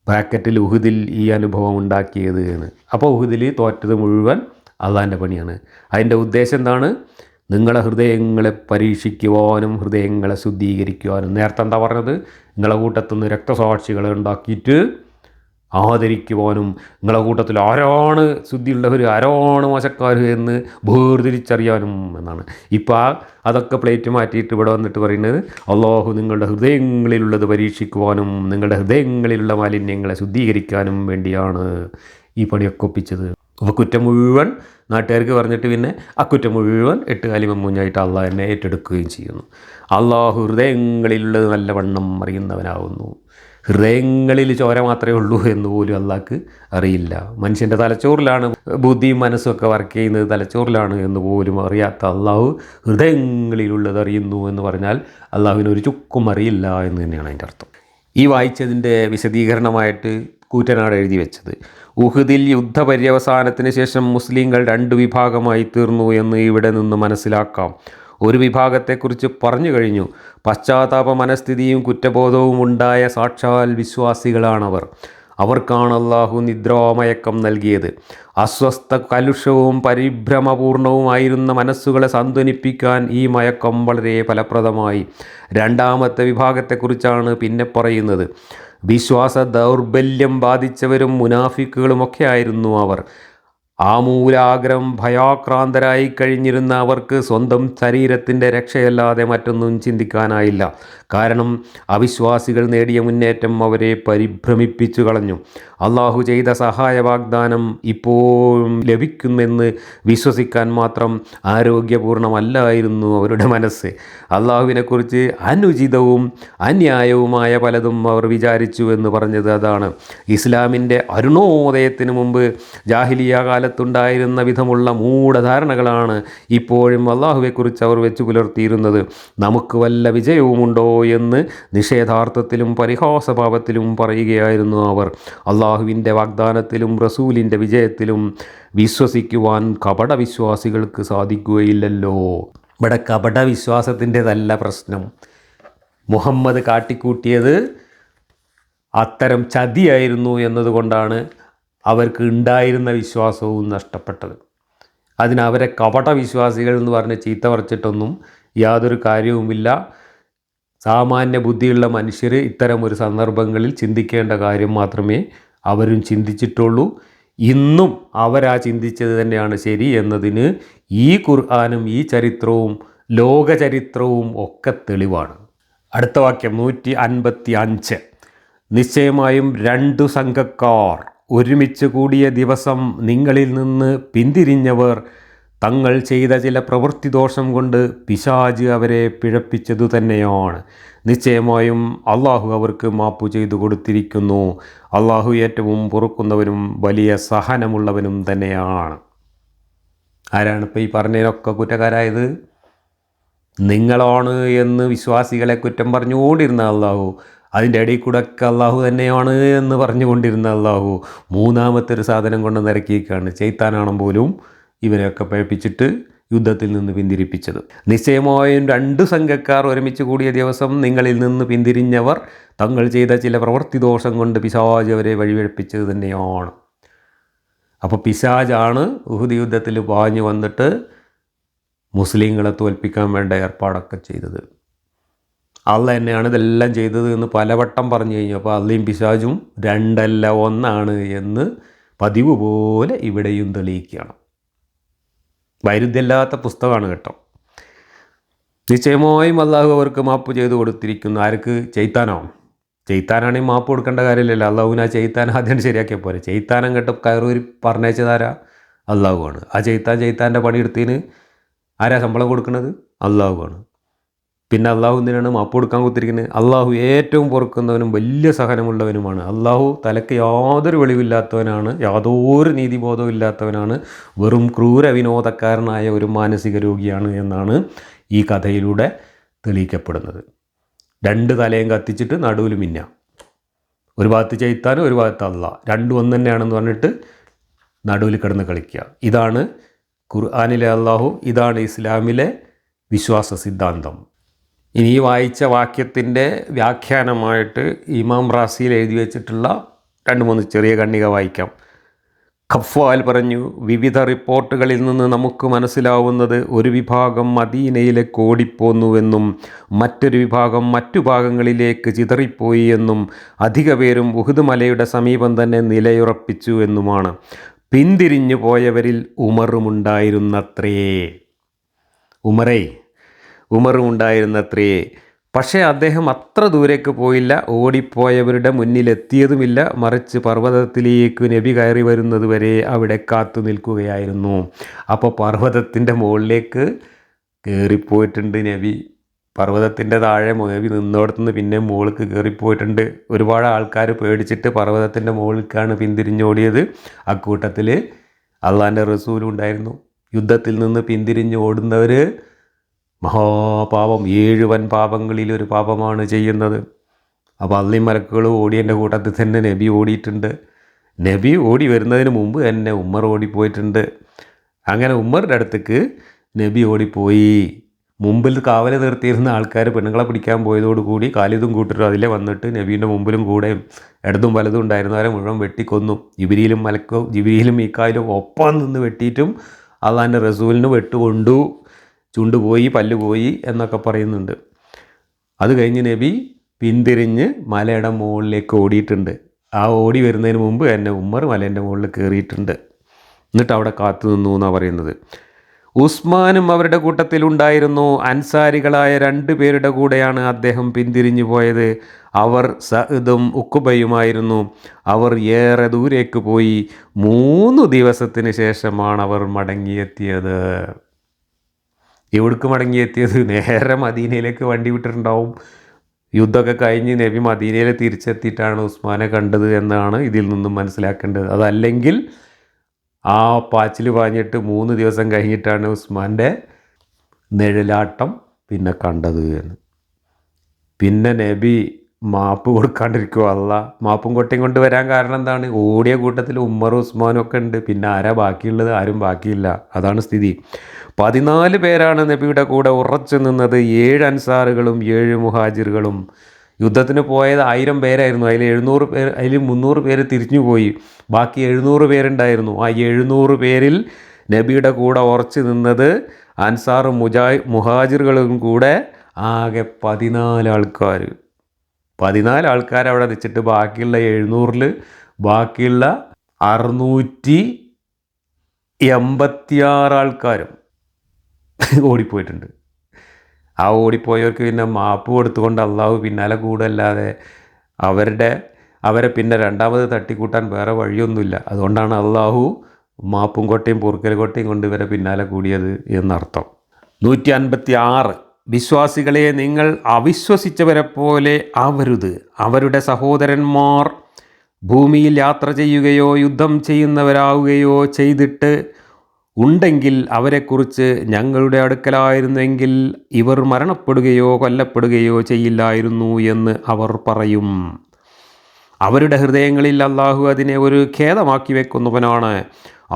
ബ്രാക്കറ്റിൽ ഉഹുദിൽ ഈ അനുഭവം ഉണ്ടാക്കിയത് എന്ന്. അപ്പോൾ ഉഹുദിൽ തോറ്റത് മുഴുവൻ അള്ളാഹിൻ്റെ പണിയാണ്. അതിൻ്റെ ഉദ്ദേശം എന്താണ്? നിങ്ങളെ ഹൃദയങ്ങളെ പരീക്ഷിക്കുവാനും ഹൃദയങ്ങളെ ശുദ്ധീകരിക്കുവാനും. നേരത്തെ എന്താ പറഞ്ഞത്? നിങ്ങളെ കൂട്ടത്തു നിന്ന് രക്തസാക്ഷികളെ ഉണ്ടാക്കിയിട്ട് ആദരിക്കുവാനും നിങ്ങളെ കൂട്ടത്തിൽ ആരാണ് ശുദ്ധിയുള്ളവർ ആരാണ് മോശക്കാർ എന്ന് വേർതിരിച്ചറിയാനും എന്നാണ്. ഇപ്പോൾ അതൊക്കെ പ്ലേറ്റ് മാറ്റിയിട്ട് ഇവിടെ വന്നിട്ട് പറയുന്നത് അള്ളാഹു നിങ്ങളുടെ ഹൃദയങ്ങളിലുള്ളത് പരീക്ഷിക്കുവാനും നിങ്ങളുടെ ഹൃദയങ്ങളിലുള്ള മാലിന്യങ്ങളെ ശുദ്ധീകരിക്കാനും വേണ്ടിയാണ് ഈ പണിയൊക്കെ ഒപ്പിച്ചത്. അപ്പോൾ കുറ്റം മുഴുവൻ നാട്ടുകാർക്ക് പറഞ്ഞിട്ട് പിന്നെ ആ കുറ്റം മുഴുവൻ 8 കാലിമ മുന്നായിട്ട് അള്ളാഹ് എന്നെ ഏറ്റെടുക്കുകയും ചെയ്യുന്നു. അള്ളാഹു ഹൃദയങ്ങളിലുള്ളത് നല്ലവണ്ണം അറിയുന്നവനാകുന്നു. ഹൃദയങ്ങളിൽ ചോര മാത്രമേ ഉള്ളൂ എന്ന് പോലും അള്ളാഹ്ക്ക് അറിയില്ല. മനുഷ്യൻ്റെ തലച്ചോറിലാണ് ബുദ്ധിയും മനസ്സുമൊക്കെ വർക്ക് ചെയ്യുന്നത്, തലച്ചോറിലാണ് എന്ന് പോലും അറിയാത്ത അള്ളാഹു ഹൃദയങ്ങളിലുള്ളത് അറിയുന്നു എന്ന് പറഞ്ഞാൽ അള്ളാഹുവിന് ഒരു ചുക്കും അറിയില്ല എന്ന് തന്നെയാണ് അതിൻ്റെ അർത്ഥം. ഈ വായിച്ചതിൻ്റെ വിശദീകരണമായിട്ട് കൂറ്റനാട് എഴുതി വെച്ചത്, ഉഹുദിൽ യുദ്ധപര്യവസാനത്തിന് ശേഷം മുസ്ലിങ്ങൾ 2 വിഭാഗമായി തീർന്നു എന്ന് ഇവിടെ നിന്ന് മനസ്സിലാക്കാം. ഒരു വിഭാഗത്തെക്കുറിച്ച് പറഞ്ഞു കഴിഞ്ഞു. പശ്ചാത്താപ മനസ്ഥിതിയും കുറ്റബോധവും ഉണ്ടായ സാക്ഷാൽ വിശ്വാസികളാണവർ. അവർക്കാണ് അള്ളാഹു നിദ്രാമയക്കം നൽകിയത്. അസ്വസ്ഥ കലുഷവും പരിഭ്രമപൂർണവുമായിരുന്ന മനസ്സുകളെ സാന്ത്വനിപ്പിക്കാൻ ഈ മയക്കം വളരെ ഫലപ്രദമായി. രണ്ടാമത്തെ വിഭാഗത്തെക്കുറിച്ചാണ് പിന്നെ പറയുന്നത്. വിശ്വാസ ദൗർബല്യം ബാധിച്ചവരും മുനാഫിക്കുകളുമൊക്കെ ആയിരുന്നു അവർ. ആമൂലാഗ്രം ഭയാക്രാന്തരായി കഴിഞ്ഞിരുന്ന അവർക്ക് സ്വന്തം ശരീരത്തിൻ്റെ രക്ഷയല്ലാതെ മറ്റൊന്നും ചിന്തിക്കാനായില്ല. കാരണം അവിശ്വാസികൾ നേടിയ മുന്നേറ്റം അവരെ പരിഭ്രമിപ്പിച്ചു കളഞ്ഞു. അള്ളാഹു ചെയ്ത സഹായ വാഗ്ദാനം ഇപ്പോഴും ലഭിക്കുമെന്ന് വിശ്വസിക്കാൻ മാത്രം ആരോഗ്യപൂർണമല്ലായിരുന്നു അവരുടെ മനസ്സ്. അള്ളാഹുവിനെക്കുറിച്ച് അനുചിതവും അന്യായവുമായ പലതും അവർ വിചാരിച്ചു എന്ന് പറഞ്ഞത് അതാണ്. ഇസ്ലാമിൻ്റെ അരുണോദയത്തിന് മുമ്പ് ജാഹിലിയ കാലത്തുണ്ടായിരുന്ന വിധമുള്ള മൂഢധാരണകളാണ് ഇപ്പോഴും അള്ളാഹുവെക്കുറിച്ച് അവർ വെച്ചു പുലർത്തിയിരുന്നത്. നമുക്ക് വല്ല വിജയവുമുണ്ടോ എന്ന് നിഷേധാർത്ഥത്തിലും പരിഹാസഭാവത്തിലും പറയുകയായിരുന്നു അവർ. അള്ളാഹുവിൻ്റെ വാഗ്ദാനത്തിലും റസൂലിൻ്റെ വിജയത്തിലും വിശ്വസിക്കുവാൻ കപടവിശ്വാസികൾക്ക് സാധിക്കുകയില്ലല്ലോ. ഇവിടെ കപടവിശ്വാസത്തിൻ്റെതല്ല പ്രശ്നം. മുഹമ്മദ് കാട്ടിക്കൂട്ടിയത് അത്തരം ചതിയായിരുന്നു എന്നതുകൊണ്ടാണ് അവർക്ക് ഉണ്ടായിരുന്ന വിശ്വാസവും നഷ്ടപ്പെട്ടത്. അതിനവരെ കപടവിശ്വാസികൾ എന്ന് പറഞ്ഞ് ചീത്ത പറിച്ചിട്ടൊന്നും യാതൊരു കാര്യവുമില്ല. സാമാന്യ ബുദ്ധിയുള്ള മനുഷ്യർ ഇത്തരം ഒരു സന്ദർഭങ്ങളിൽ ചിന്തിക്കേണ്ട കാര്യം മാത്രമേ അവരും ചിന്തിച്ചിട്ടുള്ളൂ. ഇന്നും അവരാ ചിന്തിച്ചത് തന്നെയാണ് ശരി എന്നതിന് ഈ ഖുർആനും ഈ ചരിത്രവും ലോകചരിത്രവും ഒക്കെ തെളിവാണ്. അടുത്ത വാക്യം 155. നിശ്ചയമായും 2 സംഘക്കാർ ഒരുമിച്ച് കൂടിയ ദിവസം നിങ്ങളിൽ നിന്ന് പിന്തിരിഞ്ഞവർ തങ്ങൾ ചെയ്ത ചില പ്രവൃത്തിദോഷം കൊണ്ട് പിശാച് അവരെ പിഴപ്പിച്ചതു തന്നെയാണ്. നിശ്ചയമായും അള്ളാഹു അവർക്ക് മാപ്പു ചെയ്തു കൊടുത്തിരിക്കുന്നു. അള്ളാഹു ഏറ്റവും പൊറുക്കുന്നവനും വലിയ സഹനമുള്ളവനും തന്നെയാണ്. ആരാണ് ഇപ്പോൾ ഈ പറഞ്ഞതിനൊക്കെ കുറ്റക്കാരായത്? നിങ്ങളാണ് എന്ന് വിശ്വാസികളെ കുറ്റം പറഞ്ഞുകൊണ്ടിരുന്ന അള്ളാഹു, അതിൻ്റെ ഇടയിൽ കൂടെ ഒക്കെ അള്ളാഹു തന്നെയാണ് എന്ന് പറഞ്ഞുകൊണ്ടിരുന്ന അള്ളാഹു മൂന്നാമത്തെ ഒരു സാധനം കൊണ്ട് നിരക്കിയിരിക്കുകയാണ്. ചെയ്ത്താനാണ് പോലും ഇവരെയൊക്കെ പഴപ്പിച്ചിട്ട് യുദ്ധത്തിൽ നിന്ന് പിന്തിരിപ്പിച്ചത്. നിശ്ചയമായും 2 സംഘക്കാർ ഒരുമിച്ച് കൂടിയ ദിവസം നിങ്ങളിൽ നിന്ന് പിന്തിരിഞ്ഞവർ തങ്ങൾ ചെയ്ത ചില പ്രവൃത്തിദോഷം കൊണ്ട് പിശാച് അവരെ വഴിപഴപ്പിച്ചത് തന്നെയാണ്. അപ്പോൾ പിശാചാണ് ഉഹുദ് യുദ്ധത്തിൽ പാഞ്ഞു വന്നിട്ട് മുസ്ലിങ്ങളെ തോൽപ്പിക്കാൻ വേണ്ട ഏർപ്പാടൊക്കെ ചെയ്തത്. അള്ള തന്നെയാണ് ഇതെല്ലാം ചെയ്തത് എന്ന് പലവട്ടം പറഞ്ഞു കഴിഞ്ഞു. അപ്പോൾ അള്ളയും പിശാചും 2 അല്ല 1 എന്ന് പതിവ് പോലെ ഇവിടെയും തെളിയിക്കുകയാണ്. വൈരുദ്ധ്യമില്ലാത്ത പുസ്തകമാണ് കേട്ടോ. നിശ്ചയമായും അള്ളാഹു അവർക്ക് മാപ്പ് ചെയ്തു കൊടുത്തിരിക്കുന്നു. ആർക്ക്? ചെയ്ത്താനോ? ചെയ്ത്താനാണെങ്കിൽ മാപ്പ് കൊടുക്കേണ്ട കാര്യമില്ലല്ലോ. അള്ളാഹുവിന് ആ ചെയ്ത്താൻ ആദ്യം ശരിയാക്കിയാൽ പോരെ. ചെയ്ത്താനം കേട്ടോ കയറൂരി പറഞ്ഞേച്ചതാരാ? അള്ളാഹുവാണ്. ആ ചെയ്ത്താൻ്റെ പണിയെടുത്തതിന് ആരാ ശമ്പളം കൊടുക്കുന്നത്? അള്ളാഹുവാണ്. പിന്നെ അള്ളാഹു എന്തിനാണ് മാപ്പ് കൊടുക്കാൻ കുത്തിരിക്കുന്നത്? അള്ളാഹു ഏറ്റവും പൊറുക്കുന്നവനും വലിയ സഹനമുള്ളവനുമാണ്. അള്ളാഹു തലയ്ക്ക് യാതൊരു വെളിവില്ലാത്തവനാണ്, യാതൊരു നീതിബോധവും ഇല്ലാത്തവനാണ്, വെറും ക്രൂര വിനോദക്കാരനായ ഒരു മാനസിക രോഗിയാണ് എന്നാണ് ഈ കഥയിലൂടെ തെളിയിക്കപ്പെടുന്നത്. 2 തലയും കത്തിച്ചിട്ട് നടുവിൽ മിന്ന, ഒരു ഭാഗത്ത് ചെയ്ത്താനും ഒരു ഭാഗത്ത് അള്ളാഹ്, രണ്ടും ഒന്ന് തന്നെയാണെന്ന് പറഞ്ഞിട്ട് നടുവിൽ കിടന്ന് കളിക്കുക. ഇതാണ് ഖുർആനിലെ അള്ളാഹു, ഇതാണ് ഇസ്ലാമിലെ വിശ്വാസ സിദ്ധാന്തം. ഇനി ഈ വായിച്ച വാക്യത്തിൻ്റെ വ്യാഖ്യാനമായിട്ട് ഇമാം റാസിയിൽ എഴുതി വെച്ചിട്ടുള്ള 2-3 ചെറിയ ഖണ്ഡിക വായിക്കാം. ഖഫ്വാൽ പറഞ്ഞു, വിവിധ റിപ്പോർട്ടുകളിൽ നിന്ന് നമുക്ക് മനസ്സിലാവുന്നത് ഒരു വിഭാഗം മദീനയിലേക്ക് ഓടിപ്പോന്നുവെന്നും മറ്റൊരു വിഭാഗം മറ്റു ഭാഗങ്ങളിലേക്ക് ചിതറിപ്പോയി എന്നും അധിക പേരും ഉഹുദ് മലയുടെ സമീപം തന്നെ നിലയുറപ്പിച്ചു എന്നുമാണ്. പിന്തിരിഞ്ഞു പോയവരിൽ ഉമറുമുണ്ടായിരുന്നത്രേ. ഉമറുമുണ്ടായിരുന്നത്രേ. പക്ഷേ അദ്ദേഹം അത്ര ദൂരേക്ക് പോയില്ല, ഓടിപ്പോയവരുടെ മുന്നിലെത്തിയതുമില്ല. മറിച്ച് പർവ്വതത്തിലേക്ക് നബി കയറി വരുന്നത് വരെ അവിടെ കാത്തു നിൽക്കുകയായിരുന്നു. അപ്പോൾ പർവ്വതത്തിൻ്റെ മുകളിലേക്ക് കയറിപ്പോയിട്ടുണ്ട് നബി. പർവ്വതത്തിൻ്റെ താഴെ നബി നിന്നോടത്തുനിന്ന് പിന്നെ മുകളിലേക്ക് കയറിപ്പോയിട്ടുണ്ട്. ഒരുപാട് ആൾക്കാർ പേടിച്ചിട്ട് പർവ്വതത്തിൻ്റെ മുകളിലേക്കാണ് പിന്തിരിഞ്ഞോടിയത്. അക്കൂട്ടത്തിൽ അള്ളാൻ്റെ റസൂലും ഉണ്ടായിരുന്നു. യുദ്ധത്തിൽ നിന്ന് പിന്തിരിഞ്ഞ് ഓടുന്നവർ മഹാപാപം, 7 വൻ പാപങ്ങളിലൊരു പാപമാണ് ചെയ്യുന്നത്. അപ്പോൾ അള്ളയും മലക്കുകളും ഓടിയൻ്റെ കൂട്ടത്തിൽ തന്നെ നബി ഓടിയിട്ടുണ്ട്. നബി ഓടി വരുന്നതിന് മുമ്പ് തന്നെ ഉമ്മർ ഓടിപ്പോയിട്ടുണ്ട്. അങ്ങനെ ഉമ്മറിൻ്റെ അടുത്തേക്ക് നബി ഓടിപ്പോയി. മുമ്പിൽ കാവൽ നിർത്തിയിരുന്ന ആൾക്കാർ പെണ്ണുങ്ങളെ പിടിക്കാൻ പോയതോടുകൂടി ഖാലിദും കൂട്ടരും അതിലെ വന്നിട്ട് നബീൻ്റെ മുമ്പിലും കൂടെയും ഇടതും വലതും ഉണ്ടായിരുന്നവരെ മുഴുവൻ വെട്ടിക്കൊന്നു. ജിബ്രീലും മീക്കായിലും ഒപ്പം നിന്ന് വെട്ടിയിട്ടും അള്ളാൻ്റെ റസൂലിന് വെട്ടുകൊണ്ടു. ചുണ്ടുപോയി, പല്ലുപോയി എന്നൊക്കെ പറയുന്നുണ്ട്. അത് കഴിഞ്ഞ് നബി പിന്തിരിഞ്ഞ് മലയുടെ മുകളിലേക്ക് ഓടിയിട്ടുണ്ട്. ആ ഓടി വരുന്നതിന് മുമ്പ് എന്നെ ഉമ്മർ മലേൻ്റെ മുകളിൽ കയറിയിട്ടുണ്ട്. എന്നിട്ട് അവിടെ കാത്തു നിന്നു എന്നാണ് പറയുന്നത്. ഉസ്മാനും അവരുടെ കൂട്ടത്തിലുണ്ടായിരുന്നു. അൻസാരികളായ 2 പേരുടെ കൂടെയാണ് അദ്ദേഹം പിന്തിരിഞ്ഞു പോയത്. അവർ സഅദും ഉഖബയുമായിരുന്നു. അവർ ഏറെ ദൂരേക്ക് പോയി. 3 ദിവസത്തിന് ശേഷമാണ് അവർ മടങ്ങിയെത്തിയത്. എവിടേക്ക് മടങ്ങിയെത്തിയത്? നേരെ മദീനയിലേക്ക് വണ്ടി വിട്ടിട്ടുണ്ടാവും. യുദ്ധമൊക്കെ കഴിഞ്ഞ് നബി മദീനയിൽ തിരിച്ചെത്തിയിട്ടാണ് ഉസ്മാനെ കണ്ടത് എന്നാണ് ഇതിൽ നിന്നും മനസ്സിലാക്കേണ്ടത്. അതല്ലെങ്കിൽ ആ പാച്ചിൽ പാഞ്ഞിട്ട് 3 ദിവസം കഴിഞ്ഞിട്ടാണ് ഉസ്മാൻ്റെ നിഴലാട്ടം പിന്നെ കണ്ടത് എന്ന്. പിന്നെ നബി മാപ്പ് കൊടുക്കാണ്ടിരിക്കുമോ? അല്ല, മാപ്പും കൊട്ടയും കൊണ്ട് വരാൻ കാരണം എന്താണ്? ഓടിയ കൂട്ടത്തിൽ ഉമ്മറും ഉസ്മാനും ഒക്കെ ഉണ്ട്. പിന്നെ ആരാ ബാക്കിയുള്ളത്? ആരും ബാക്കിയില്ല. അതാണ് സ്ഥിതി. 14 പേരാണ് നബിയുടെ കൂടെ ഉറച്ചു നിന്നത്. 7 അൻസാറുകളും 7 മുഹാജിറുകളും. യുദ്ധത്തിന് പോയത് 1000 പേരായിരുന്നു. അതിൽ 300 പേര് തിരിഞ്ഞു പോയി. ബാക്കി 700 പേരുണ്ടായിരുന്നു. ആ 700 പേരിൽ നബിയുടെ കൂടെ ഉറച്ചു നിന്നത് അൻസാറും മുഹാജിറുകളും കൂടെ ആകെ 14 ആൾക്കാർ. 14 ആൾക്കാർ അവിടെ വെച്ചിട്ട് ബാക്കിയുള്ള 700-ൽ ബാക്കിയുള്ള 686 ആൾക്കാരും ഓടിപ്പോയിട്ടുണ്ട്. ആ ഓടിപ്പോയവർക്ക് പിന്നെ മാപ്പ് കൊടുത്തുകൊണ്ട് അള്ളാഹു പിന്നാലെ കൂടല്ലാതെ അവരെ പിന്നെ രണ്ടാമത് തട്ടിക്കൂട്ടാൻ വേറെ വഴിയൊന്നുമില്ല. അതുകൊണ്ടാണ് അള്ളാഹു മാപ്പും കൊട്ടയും പൊറുക്കൽ കൊട്ടയും കൊണ്ട് ഇവരെ പിന്നാലെ കൂടിയത് എന്നർത്ഥം. 156. വിശ്വാസികളെ, നിങ്ങൾ അവിശ്വസിച്ചവരെ പോലെ ആവരുത്. അവരുടെ സഹോദരന്മാർ ഭൂമിയിൽ യാത്ര ചെയ്യുകയോ യുദ്ധം ചെയ്യുന്നവരാവുകയോ ചെയ്തിട്ട് ഉണ്ടെങ്കിൽ അവരെക്കുറിച്ച് ഞങ്ങളുടെ അടുക്കലായിരുന്നെങ്കിൽ ഇവർ മരണപ്പെടുകയോ കൊല്ലപ്പെടുകയോ ചെയ്യില്ലായിരുന്നു എന്ന് അവർ പറയും. അവരുടെ ഹൃദയങ്ങളിൽ അള്ളാഹു അതിനെ ഒരു ഖേദമാക്കി വെക്കുന്നവനാണ്.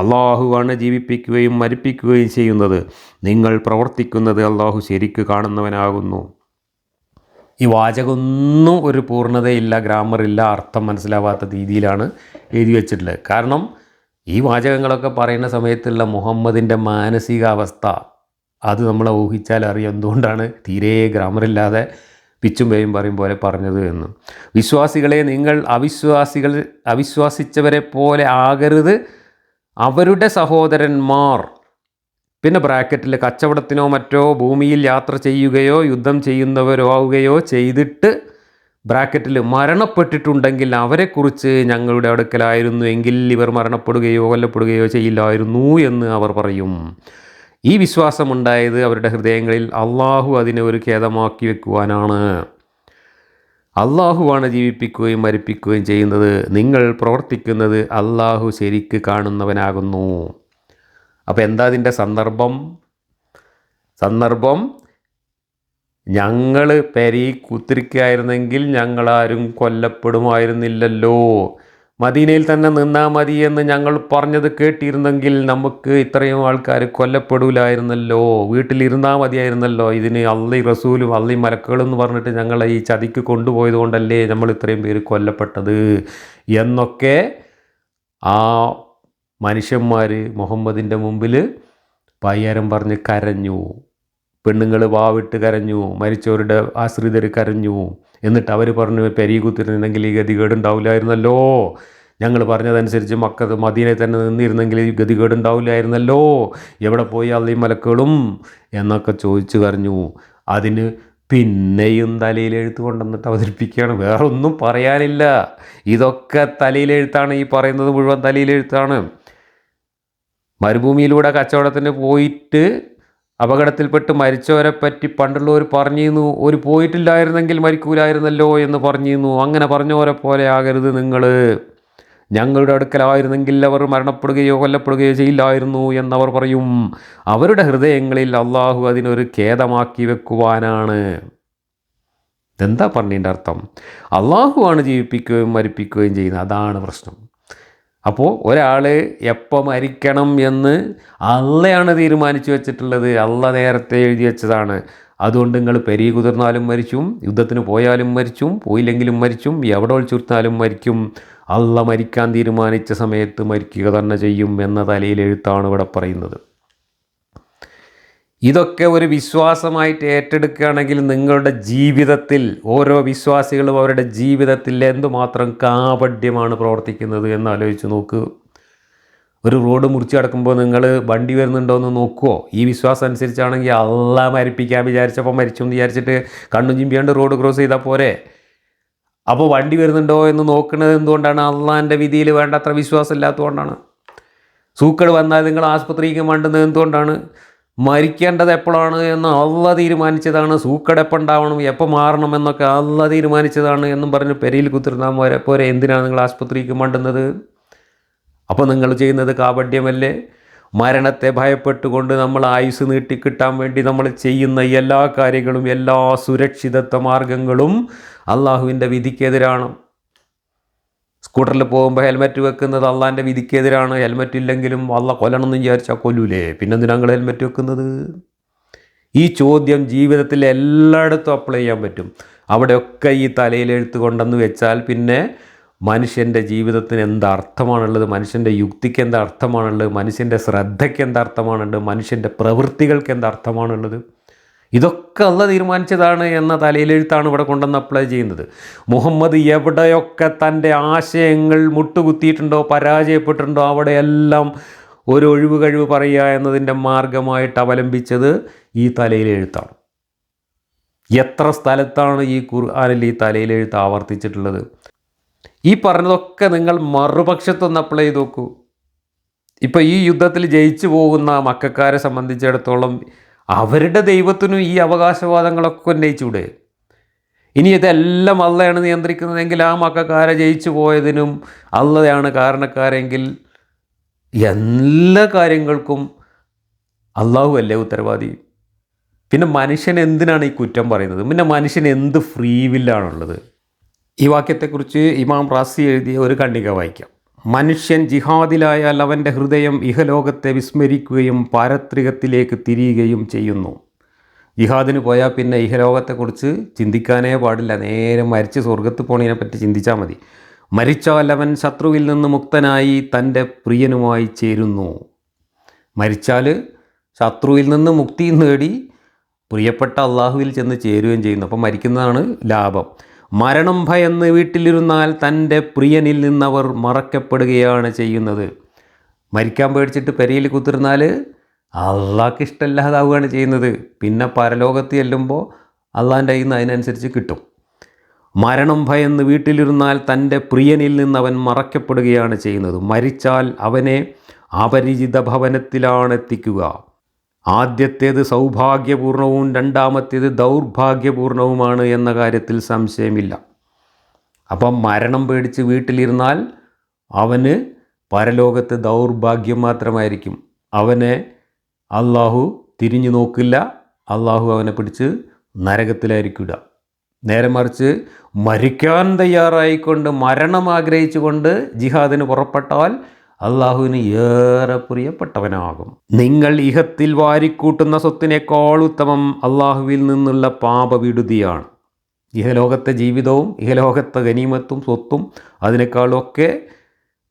അള്ളാഹുവാണ് ജീവിപ്പിക്കുകയും മരിപ്പിക്കുകയും ചെയ്യുന്നത്. നിങ്ങൾ പ്രവർത്തിക്കുന്നത് അള്ളാഹു ശരിക്ക് കാണുന്നവനാകുന്നു. ഈ വാചകമൊന്നും ഒരു പൂർണ്ണതയില്ല, ഗ്രാമറില്ല, അർത്ഥം മനസ്സിലാവാത്ത രീതിയിലാണ് എഴുതി വച്ചിട്ടുള്ളത്. കാരണം ഈ വാചകങ്ങളൊക്കെ പറയുന്ന സമയത്തുള്ള മുഹമ്മദിൻ്റെ മാനസികാവസ്ഥ അത് നമ്മളെ ഊഹിച്ചാൽ അറിയാം എന്തുകൊണ്ടാണ് തീരെ ഗ്രാമറില്ലാതെ പിച്ചും പേയും പറയും പോലെ പറഞ്ഞത് എന്ന്. വിശ്വാസികളെ, നിങ്ങൾ അവിശ്വസിച്ചവരെ പോലെ ആകരുത്. അവരുടെ സഹോദരന്മാർ, പിന്നെ ബ്രാക്കറ്റിൽ കച്ചവടത്തിനോ മറ്റോ ഭൂമിയിൽ യാത്ര ചെയ്യുകയോ യുദ്ധം ചെയ്യുന്നവരോ ആവുകയോ ചെയ്തിട്ട് ബ്രാക്കറ്റിൽ മരണപ്പെട്ടിട്ടുണ്ടെങ്കിൽ അവരെക്കുറിച്ച് ഞങ്ങളുടെ അടുക്കലായിരുന്നു എങ്കിൽ ഇവർ മരണപ്പെടുകയോ കൊല്ലപ്പെടുകയോ ചെയ്യില്ലായിരുന്നു എന്ന് അവർ പറയും. ഈ വിശ്വാസമുണ്ടായത് അവരുടെ ഹൃദയങ്ങളിൽ അള്ളാഹു അതിനെ ഒരു ഖേദമാക്കി വെക്കുവാനാണ്. അള്ളാഹുവാണ് ജീവിപ്പിക്കുകയും മരിപ്പിക്കുകയും ചെയ്യുന്നത്. നിങ്ങൾ പ്രവർത്തിക്കുന്നത് അള്ളാഹു ശരിക്ക് കാണുന്നവനാകുന്നു. അപ്പോൾ എന്താ അതിൻ്റെ സന്ദർഭം ഞങ്ങൾ പെരി കുത്തിരിക്കുകയായിരുന്നെങ്കിൽ ഞങ്ങളാരും കൊല്ലപ്പെടുമായിരുന്നില്ലല്ലോ. മദീനയിൽ തന്നെ നിന്നാൽ മതി എന്ന് ഞങ്ങൾ പറഞ്ഞത് കേട്ടിരുന്നെങ്കിൽ നമുക്ക് ഇത്രയും ആൾക്കാർ കൊല്ലപ്പെടില്ലായിരുന്നല്ലോ. വീട്ടിലിരുന്നാൽ മതിയായിരുന്നല്ലോ. ഇതിന് അള്ളി റസൂലും അള്ളി മലക്കുകളും എന്ന് പറഞ്ഞിട്ട് ഞങ്ങളെ ഈ ചതിക്ക് കൊണ്ടുപോയത് കൊണ്ടല്ലേ നമ്മൾ ഇത്രയും പേര് കൊല്ലപ്പെട്ടത് എന്നൊക്കെ ആ മനുഷ്യന്മാർ മുഹമ്മദിൻ്റെ മുമ്പിൽ പയ്യാരം പറഞ്ഞ് കരഞ്ഞു. പെണ്ണുങ്ങൾ വാവിട്ട് കരഞ്ഞു, മരിച്ചവരുടെ ആശ്രിതർ കരഞ്ഞു. എന്നിട്ട് അവർ പറഞ്ഞു പെരി കുത്തിരുന്നെങ്കിൽ ഈ ഗതികേടുണ്ടാവില്ലായിരുന്നല്ലോ, ഞങ്ങൾ പറഞ്ഞതനുസരിച്ച് മദീനയിൽ തന്നെ നിന്നിരുന്നെങ്കിൽ ഈ ഗതികേടുണ്ടാവില്ലായിരുന്നല്ലോ, എവിടെ പോയി അള്ളി മലക്കുകളും എന്നൊക്കെ ചോദിച്ചു കരഞ്ഞു. അതിന് പിന്നെയും തലയിലെഴുത്ത് കൊണ്ടുവന്നിട്ട് അവതരിപ്പിക്കുകയാണ്. വേറൊന്നും പറയാനില്ല. ഇതൊക്കെ തലയിലെഴുത്താണ്. ഈ പറയുന്നത് മുഴുവൻ തലയിലെഴുത്താണ്. മരുഭൂമിയിലൂടെ കച്ചവടത്തിന് പോയിട്ട് അപകടത്തിൽപ്പെട്ട് മരിച്ചവരെ പറ്റി പണ്ടുള്ളവർ പറഞ്ഞിരുന്നു, ഒരു പോയിട്ടില്ലായിരുന്നെങ്കിൽ മരിക്കൂലായിരുന്നല്ലോ എന്ന് പറഞ്ഞിരുന്നു. അങ്ങനെ പറഞ്ഞവരെ പോലെ ആകരുത് നിങ്ങൾ. ഞങ്ങളുടെ അടുക്കലായിരുന്നെങ്കിൽ അവർ മരണപ്പെടുകയോ കൊല്ലപ്പെടുകയോ ചെയ്യില്ലായിരുന്നു എന്നവർ പറയും. അവരുടെ ഹൃദയങ്ങളിൽ അള്ളാഹു അതിനൊരു ഖേദമാക്കി വെക്കുവാനാണ്. ഇതെന്താ പറഞ്ഞതിൻ്റെ അർത്ഥം? അള്ളാഹുവാണ് ജീവിപ്പിക്കുകയും മരിപ്പിക്കുകയും ചെയ്യുന്നത്. അതാണ് പ്രശ്നം. അപ്പോൾ ഒരാൾ എപ്പോൾ മരിക്കണം എന്ന് അള്ളയാണ് തീരുമാനിച്ചു വെച്ചിട്ടുള്ളത്. അള്ള നേരത്തെ എഴുതി വെച്ചതാണ്. അതുകൊണ്ട് നിങ്ങൾ പെരി കുതിർന്നാലും മരിച്ചും, യുദ്ധത്തിന് പോയാലും മരിച്ചും, പോയില്ലെങ്കിലും മരിച്ചും, എവിടെ ഒളിച്ചുർത്താലും മരിക്കും. അള്ള മരിക്കാൻ തീരുമാനിച്ച സമയത്ത് മരിക്കുക തന്നെ ചെയ്യും എന്ന തലയിലെഴുത്താണ് ഇവിടെ പറയുന്നത്. ഇതൊക്കെ ഒരു വിശ്വാസമായിട്ട് ഏറ്റെടുക്കുകയാണെങ്കിൽ നിങ്ങളുടെ ജീവിതത്തിൽ ഓരോ വിശ്വാസികളും അവരുടെ ജീവിതത്തിൽ എന്തുമാത്രം കാപഢ്യമാണ് പ്രവർത്തിക്കുന്നത് എന്ന് ആലോചിച്ച് നോക്ക്. ഒരു റോഡ് മുറിച്ച് കിടക്കുമ്പോൾ നിങ്ങൾ വണ്ടി വരുന്നുണ്ടോ എന്ന് നോക്കുമോ? ഈ വിശ്വാസം അനുസരിച്ചാണെങ്കിൽ അള്ളാഹ് മരിപ്പിക്കാൻ വിചാരിച്ചപ്പോൾ മരിച്ചു എന്ന് വിചാരിച്ചിട്ട് കണ്ണും ചിമ്പിയാണ്ട് റോഡ് ക്രോസ് ചെയ്താൽ പോരെ? അപ്പോൾ വണ്ടി വരുന്നുണ്ടോ എന്ന് നോക്കുന്നത് എന്തുകൊണ്ടാണ്? അള്ളാഹിൻ്റെ വിധിയിൽ വേണ്ടത്ര വിശ്വാസം ഇല്ലാത്തതുകൊണ്ടാണ്. സൂക്കേട് വന്നാൽ നിങ്ങൾ ആസ്പത്രിക്ക് വേണ്ടുന്നത് എന്തുകൊണ്ടാണ്? മരിക്കേണ്ടത് എപ്പോഴാണ് എന്ന് അള്ള തീരുമാനിച്ചതാണ്. സൂക്കേട് എപ്പോൾ ഉണ്ടാവണം, എപ്പോൾ മാറണം എന്നൊക്കെ അള്ള തീരുമാനിച്ചതാണ് എന്നും പറഞ്ഞ് പെരിയിൽ കുത്തിരുന്നാൽ പോരെ? എന്തിനാണ് നിങ്ങൾ ആസ്പത്രിക്ക് മണ്ടുന്നത്? അപ്പോൾ നിങ്ങൾ ചെയ്യുന്നത് കാപഢ്യമല്ലേ? മരണത്തെ ഭയപ്പെട്ടുകൊണ്ട് നമ്മൾ ആയുസ് നീട്ടിക്കിട്ടാൻ വേണ്ടി നമ്മൾ ചെയ്യുന്ന എല്ലാ കാര്യങ്ങളും, എല്ലാ സുരക്ഷിതത്വ മാർഗങ്ങളും അള്ളാഹുവിൻ്റെ വിധിക്കെതിരാണ്. സ്കൂട്ടറിൽ പോകുമ്പോൾ ഹെൽമെറ്റ് വെക്കുന്നത് അള്ളാൻ്റെ വിധിക്കെതിരാണ്. ഹെൽമെറ്റ് ഇല്ലെങ്കിലും അള്ള കൊല്ലണമെന്ന് വിചാരിച്ചാൽ കൊല്ലൂലേ? പിന്നെന്തിനാ നിങ്ങൾ ഹെൽമെറ്റ് വെക്കുന്നത്? ഈ ചോദ്യം ജീവിതത്തിൽ എല്ലായിടത്തും അപ്ലൈ ചെയ്യാൻ പറ്റും. അവിടെയൊക്കെ ഈ തലയിലെഴുത്ത് കൊണ്ടെന്ന് വെച്ചാൽ പിന്നെ മനുഷ്യൻ്റെ ജീവിതത്തിന് എന്ത് അർത്ഥമാണുള്ളത്? മനുഷ്യൻ്റെ യുക്തിക്ക് എന്ത് അർത്ഥമാണുള്ളത്? മനുഷ്യൻ്റെ ശ്രദ്ധയ്ക്ക് എന്ത് അർത്ഥമാണുള്ളത്? മനുഷ്യൻ്റെ പ്രവൃത്തികൾക്ക് എന്ത് അർത്ഥമാണുള്ളത്? ഇതൊക്കെ അള്ള തീരുമാനിച്ചതാണ് എന്ന തലയിലെഴുത്താണ് ഇവിടെ കൊണ്ടുവന്ന് അപ്ലൈ ചെയ്യുന്നത്. മുഹമ്മദ് എവിടെയൊക്കെ തൻ്റെ ആശയങ്ങൾ മുട്ടുകുത്തിയിട്ടുണ്ടോ, പരാജയപ്പെട്ടിട്ടുണ്ടോ, അവിടെയെല്ലാം ഒരു ഒഴിവ് കഴിവ് പറയുക എന്നതിൻ്റെ മാർഗമായിട്ട് അവലംബിച്ചത് ഈ തലയിലെഴുത്താണ്. എത്ര സ്ഥലത്താണ് ഈ ഖുർആനിൽ ഈ തലയിലെഴുത്ത് ആവർത്തിച്ചിട്ടുള്ളത്? ഈ പറഞ്ഞതൊക്കെ നിങ്ങൾ മറുപക്ഷത്തൊന്ന് അപ്ലൈ ചെയ്ത് നോക്കൂ. ഇപ്പോൾ ഈ യുദ്ധത്തിൽ ജയിച്ചു പോകുന്ന മക്കക്കാരെ സംബന്ധിച്ചിടത്തോളം അവരുടെ ദൈവത്തിനും ഈ അവകാശവാദങ്ങളൊക്കെ ഉന്നയിച്ചൂടെ? ഇനി ഇതെല്ലാം അള്ളയാണ് നിയന്ത്രിക്കുന്നതെങ്കിൽ ആ മക്കക്കാരെ ജയിച്ചു പോയതിനും അള്ളയാണ് കാരണക്കാരെങ്കിൽ എല്ലാ കാര്യങ്ങൾക്കും അള്ളാഹു അല്ലേ ഉത്തരവാദി? പിന്നെ മനുഷ്യൻ എന്തിനാണ് ഈ കുറ്റം പറയുന്നത്? പിന്നെ മനുഷ്യൻ എന്ത് ഫ്രീ വില്ലാണുള്ളത്? ഈ വാക്യത്തെക്കുറിച്ച് ഇമാം റാസി എഴുതിയ ഒരു ഖണ്ഡിക വായിക്കാം. മനുഷ്യൻ ജിഹാദിലായാൽ അവൻ്റെ ഹൃദയം ഇഹലോകത്തെ വിസ്മരിക്കുകയും പാരത്രികത്തിലേക്ക് തിരിയുകയും ചെയ്യുന്നു. ജിഹാദിന് പോയാൽ പിന്നെ ഇഹലോകത്തെക്കുറിച്ച് ചിന്തിക്കാനേ പാടില്ല. നേരെ മരിച്ച് സ്വർഗത്ത് പോണതിനെപ്പറ്റി ചിന്തിച്ചാൽ മതി. മരിച്ചാൽ അവൻ ശത്രുവിൽ നിന്ന് മുക്തനായി തൻ്റെ പ്രിയനുമായി ചേരുന്നു. മരിച്ചാൽ ശത്രുവിൽ നിന്ന് മുക്തി നേടി പ്രിയപ്പെട്ട അള്ളാഹുവിൽ ചെന്ന് ചേരുകയും ചെയ്യുന്നു. അപ്പം മരിക്കുന്നതാണ് ലാഭം. മരണം ഭയന്ന് വീട്ടിലിരുന്നാൽ തൻ്റെ പ്രിയനിൽ നിന്നവർ മറക്കപ്പെടുകയാണ് ചെയ്യുന്നത്. മരിക്കാൻ പേടിച്ചിട്ട് പെരയിൽ കുത്തിരുന്നാൽ അള്ളാഹ്ക്ക് ഇഷ്ടമില്ലാതാവുകയാണ് ചെയ്യുന്നത്. പിന്നെ പരലോകത്ത് ചെല്ലുമ്പോൾ അള്ളാഹിൻ്റെ കയ്യിൽ നിന്ന് അതിനനുസരിച്ച് കിട്ടും. മരണം ഭയന്ന് വീട്ടിലിരുന്നാൽ തൻ്റെ പ്രിയനിൽ നിന്ന് അവൻ മറയ്ക്കപ്പെടുകയാണ് ചെയ്യുന്നത്. മരിച്ചാൽ അവനെ അപരിചിത ഭവനത്തിലാണ് എത്തിക്കുക. ആദ്യത്തേത് സൗഭാഗ്യപൂർണവും രണ്ടാമത്തേത് ദൗർഭാഗ്യപൂർണവുമാണ് എന്ന കാര്യത്തിൽ സംശയമില്ല. അപ്പം മരണം പേടിച്ച് വീട്ടിലിരുന്നാൽ അവന് പരലോകത്ത് ദൗർഭാഗ്യം മാത്രമായിരിക്കും. അവനെ അള്ളാഹു തിരിഞ്ഞു നോക്കില്ല, അള്ളാഹു അവനെ പിടിച്ച് നരകത്തിലായിരിക്കില്ല. നേരെ മറിച്ച് മരിക്കാൻ തയ്യാറായിക്കൊണ്ട് മരണം ആഗ്രഹിച്ചുകൊണ്ട് ജിഹാദിന് പുറപ്പെട്ടാൽ അള്ളാഹുവിന് ഏറെ പ്രിയപ്പെട്ടവനാകും. നിങ്ങൾ ഇഹത്തിൽ വാരിക്കൂട്ടുന്ന സ്വത്തിനേക്കാൾ ഉത്തമം അള്ളാഹുവിൽ നിന്നുള്ള പാപവിടുതിയാണ്. ഇഹലോകത്തെ ജീവിതവും ഇഹലോകത്തെ ഗനീമത്തും സ്വത്തും അതിനേക്കാളൊക്കെ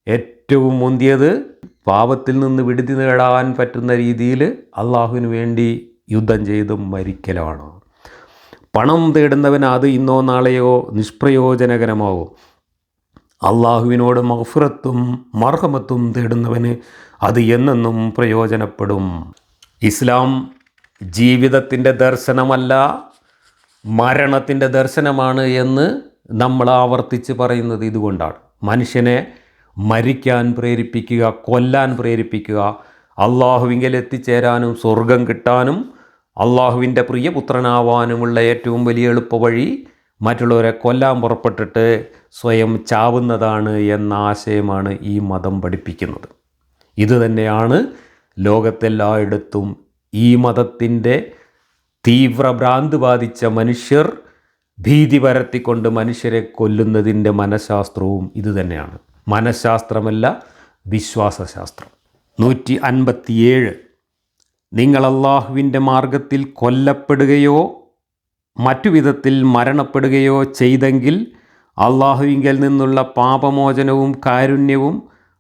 ഏറ്റവും മുന്തിയത് പാപത്തിൽ നിന്ന് വിടുതി നേടാൻ പറ്റുന്ന രീതിയിൽ അള്ളാഹുവിന് വേണ്ടി യുദ്ധം ചെയ്തും മരിക്കലാണ്. പണം തേടുന്നവന് അത് ഇന്നോ നാളെയോ നിഷ്പ്രയോജനകരമാവും. അള്ളാഹുവിനോട് മഗ്ഫിറത്തും മർഹമത്തും തേടുന്നവന് അത് എന്നെന്നും പ്രയോജനപ്പെടും. ഇസ്ലാം ജീവിതത്തിൻ്റെ ദർശനമല്ല, മരണത്തിൻ്റെ ദർശനമാണ് എന്ന് നമ്മൾ ആവർത്തിച്ച് പറയുന്നത് ഇതുകൊണ്ടാണ്. മനുഷ്യനെ മരിക്കാൻ പ്രേരിപ്പിക്കുക, കൊല്ലാൻ പ്രേരിപ്പിക്കുക, അള്ളാഹുവിങ്കൽ എത്തിച്ചേരാനും സ്വർഗം കിട്ടാനും അള്ളാഹുവിൻ്റെ പ്രിയപുത്രനാവാനുമുള്ള ഏറ്റവും വലിയ എളുപ്പവഴി മറ്റുള്ളവരെ കൊല്ലാൻ പുറപ്പെട്ടിട്ട് സ്വയം ചാവുന്നതാണ് എന്ന ആശയമാണ് ഈ മതം പഠിപ്പിക്കുന്നത്. ഇതുതന്നെയാണ് ലോകത്തെല്ലായിടത്തും ഈ മതത്തിൻ്റെ തീവ്രഭ്രാന്ത് ബാധിച്ച മനുഷ്യർ ഭീതി പരത്തിക്കൊണ്ട് മനുഷ്യരെ കൊല്ലുന്നതിൻ്റെ മനഃശാസ്ത്രവും ഇതുതന്നെയാണ്. മനഃശാസ്ത്രമല്ല, വിശ്വാസശാസ്ത്രം. 157 നിങ്ങൾ അള്ളാഹുവിൻ്റെ മാർഗത്തിൽ കൊല്ലപ്പെടുകയോ മറ്റു വിധത്തിൽ മരണപ്പെടുകയോ ചെയ്തെങ്കിൽ അള്ളാഹുവിങ്കൽ നിന്നുള്ള പാപമോചനവും കാരുണ്യവും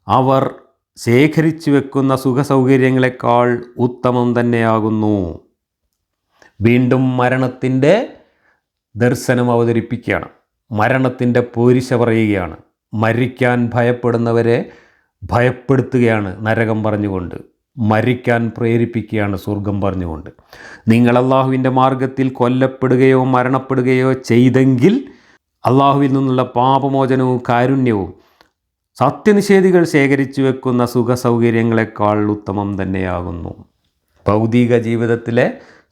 അവർ ശേഖരിച്ചു വെക്കുന്ന സുഖസൗകര്യങ്ങളെക്കാൾ ഉത്തമം തന്നെയാകുന്നു. വീണ്ടും മരണത്തിൻ്റെ ദർശനം അവതരിപ്പിക്കുകയാണ്. മരണത്തിൻ്റെ പോരിശ പറയുകയാണ്. മരിക്കാൻ ഭയപ്പെടുന്നവരെ ഭയപ്പെടുത്തുകയാണ് നരകം പറഞ്ഞുകൊണ്ട്. മരിക്കാൻ പ്രേരിപ്പിക്കുകയാണ് സ്വർഗം പറഞ്ഞുകൊണ്ട്. നിങ്ങൾ അള്ളാഹുവിൻ്റെ മാർഗത്തിൽ കൊല്ലപ്പെടുകയോ മരണപ്പെടുകയോ ചെയ്തെങ്കിൽ അള്ളാഹുവിൽ നിന്നുള്ള പാപമോചനവും കാരുണ്യവും സത്യനിഷേധികൾ ശേഖരിച്ചു വെക്കുന്ന സുഖസൗകര്യങ്ങളെക്കാൾ ഉത്തമം തന്നെയാകുന്നു. ഭൗതിക ജീവിതത്തിലെ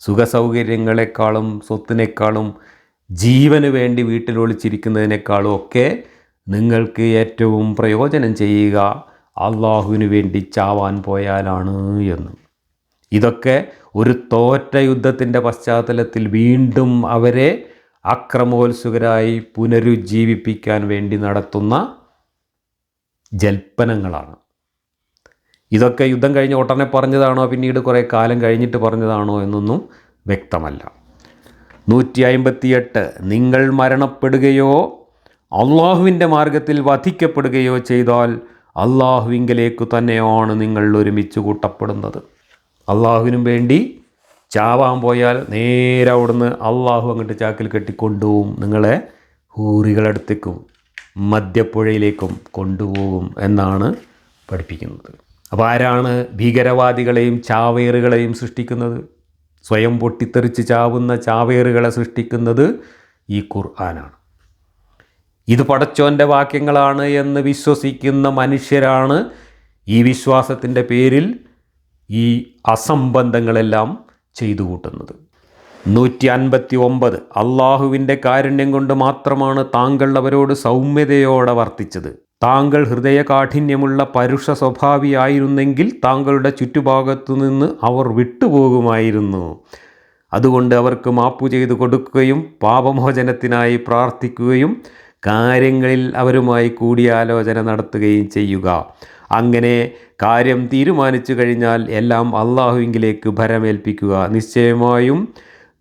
സുഖസൗകര്യങ്ങളെക്കാളും സ്വത്തിനേക്കാളും ജീവന് വേണ്ടി വീട്ടിൽ ഒളിച്ചിരിക്കുന്നതിനേക്കാളും ഒക്കെ നിങ്ങൾക്ക് ഏറ്റവും പ്രയോജനം ചെയ്യുക അള്ളാഹുവിന് വേണ്ടി ചാവാൻ പോയാലാണ് എന്ന്. ഇതൊക്കെ ഒരു തോറ്റ യുദ്ധത്തിൻ്റെ പശ്ചാത്തലത്തിൽ വീണ്ടും അവരെ അക്രമോത്സുകരായി പുനരുജ്ജീവിപ്പിക്കാൻ വേണ്ടി നടത്തുന്ന ജൽപ്പനങ്ങളാണ്. ഇതൊക്കെ യുദ്ധം കഴിഞ്ഞ് ഉടനെ പറഞ്ഞതാണോ പിന്നീട് കുറേ കാലം കഴിഞ്ഞിട്ട് പറഞ്ഞതാണോ എന്നൊന്നും വ്യക്തമല്ല. 158 നിങ്ങൾ മരണപ്പെടുകയോ അള്ളാഹുവിൻ്റെ മാർഗത്തിൽ വധിക്കപ്പെടുകയോ ചെയ്താൽ അള്ളാഹുവിങ്കലേക്ക് തന്നെയാണ് നിങ്ങൾ ഒരുമിച്ച് കൂട്ടപ്പെടുന്നത്. അള്ളാഹുവിനും വേണ്ടി ചാവാൻ പോയാൽ നേരെ അവിടുന്ന് അള്ളാഹു അങ്ങോട്ട് ചാക്കിൽ കെട്ടിക്കൊണ്ടുപോകും. നിങ്ങളെ ഹൂറികളടുത്തേക്കും മദ്യപ്പുഴയിലേക്കും കൊണ്ടുപോകും എന്നാണ് പഠിപ്പിക്കുന്നത്. അപ്പോൾ ആരാണ് ഭീകരവാദികളെയും ചാവേറുകളെയും സൃഷ്ടിക്കുന്നത്? സ്വയം പൊട്ടിത്തെറിച്ച് ചാവുന്ന ചാവേറുകളെ സൃഷ്ടിക്കുന്നത് ഈ ഖുർആനാണ്. ഇത് പടച്ചോൻ്റെ വാക്യങ്ങളാണ് എന്ന് വിശ്വസിക്കുന്ന മനുഷ്യരാണ് ഈ വിശ്വാസത്തിൻ്റെ പേരിൽ ഈ അസംബന്ധങ്ങളെല്ലാം ചെയ്തു കൂട്ടുന്നത്. 159 അള്ളാഹുവിൻ്റെ കാരുണ്യം കൊണ്ട് മാത്രമാണ് താങ്കൾ അവരോട് സൗമ്യതയോടെ വർത്തിച്ചത്. താങ്കൾ ഹൃദയകാഠിന്യമുള്ള പരുഷ സ്വഭാവിയായിരുന്നെങ്കിൽ താങ്കളുടെ ചുറ്റുഭാഗത്തു നിന്ന് അവർ വിട്ടുപോകുമായിരുന്നു. അതുകൊണ്ട് അവർക്ക് മാപ്പു ചെയ്തു കൊടുക്കുകയും പാപമോചനത്തിനായി പ്രാർത്ഥിക്കുകയും കാര്യങ്ങളിൽ അവരുമായി കൂടിയാലോചന നടത്തുകയും ചെയ്യുക. അങ്ങനെ കാര്യം തീരുമാനിച്ചു കഴിഞ്ഞാൽ എല്ലാം അള്ളാഹുവിങ്കിലേക്ക് ഭരമേൽപ്പിക്കുക. നിശ്ചയമായും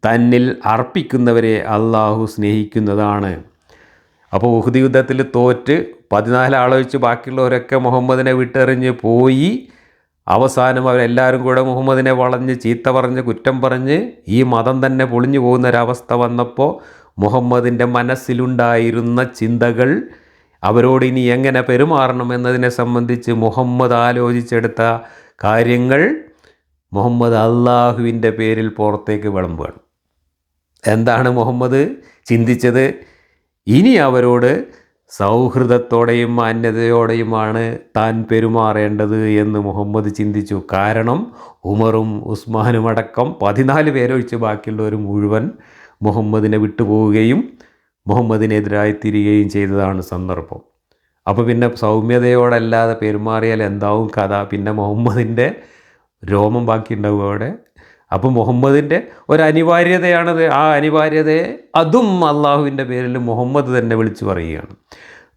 തന്നിൽ അർപ്പിക്കുന്നവരെ അള്ളാഹു സ്നേഹിക്കുന്നതാണ്. അപ്പോൾ ഉഹുദ് യുദ്ധത്തിൽ തോറ്റ് 14 ആളെ വെച്ച് ബാക്കിയുള്ളവരൊക്കെ മുഹമ്മദിനെ വിട്ടെറിഞ്ഞ് പോയി. അവസാനം അവരെല്ലാവരും കൂടെ മുഹമ്മദിനെ വളഞ്ഞ് ചീത്ത പറഞ്ഞ് കുറ്റം പറഞ്ഞ് ഈ മതം തന്നെ പൊളിഞ്ഞു പോകുന്നൊരവസ്ഥ വന്നപ്പോൾ മുഹമ്മദിൻ്റെ മനസ്സിലുണ്ടായിരുന്ന ചിന്തകൾ, അവരോട് ഇനി എങ്ങനെ പെരുമാറണം എന്നതിനെ സംബന്ധിച്ച് മുഹമ്മദ് ആലോചിച്ചെടുത്ത കാര്യങ്ങൾ മുഹമ്മദ് അള്ളാഹുവിൻ്റെ പേരിൽ പുറത്തേക്ക് വിളമ്പുകയാണ്. എന്താണ് മുഹമ്മദ് ചിന്തിച്ചത്? ഇനി അവരോട് സൗഹൃദത്തോടെയും മാന്യതയോടെയുമാണ് താൻ പെരുമാറേണ്ടത് എന്ന് മുഹമ്മദ് ചിന്തിച്ചു. കാരണം ഉമറും ഉസ്മാനും അടക്കം 14 പേരൊഴിച്ച് ബാക്കിയുള്ളവർ മുഴുവൻ മുഹമ്മദിനെ വിട്ടുപോവുകയും മുഹമ്മദിനെതിരായി തിരികുകയും ചെയ്തതാണ് സന്ദർഭം. അപ്പോൾ പിന്നെ സൗമ്യതയോടല്ലാതെ പെരുമാറിയാൽ എന്താവും കഥ? പിന്നെ മുഹമ്മദിൻ്റെ രോമം ബാക്കി ഉണ്ടാവും അവിടെ. അപ്പോൾ മുഹമ്മദിൻ്റെ ഒരു അനിവാര്യതയാണത്. ആ അനിവാര്യതയെ അതും അള്ളാഹുവിൻ്റെ പേരിൽ മുഹമ്മദ് തന്നെ വിളിച്ചു പറയുകയാണ്.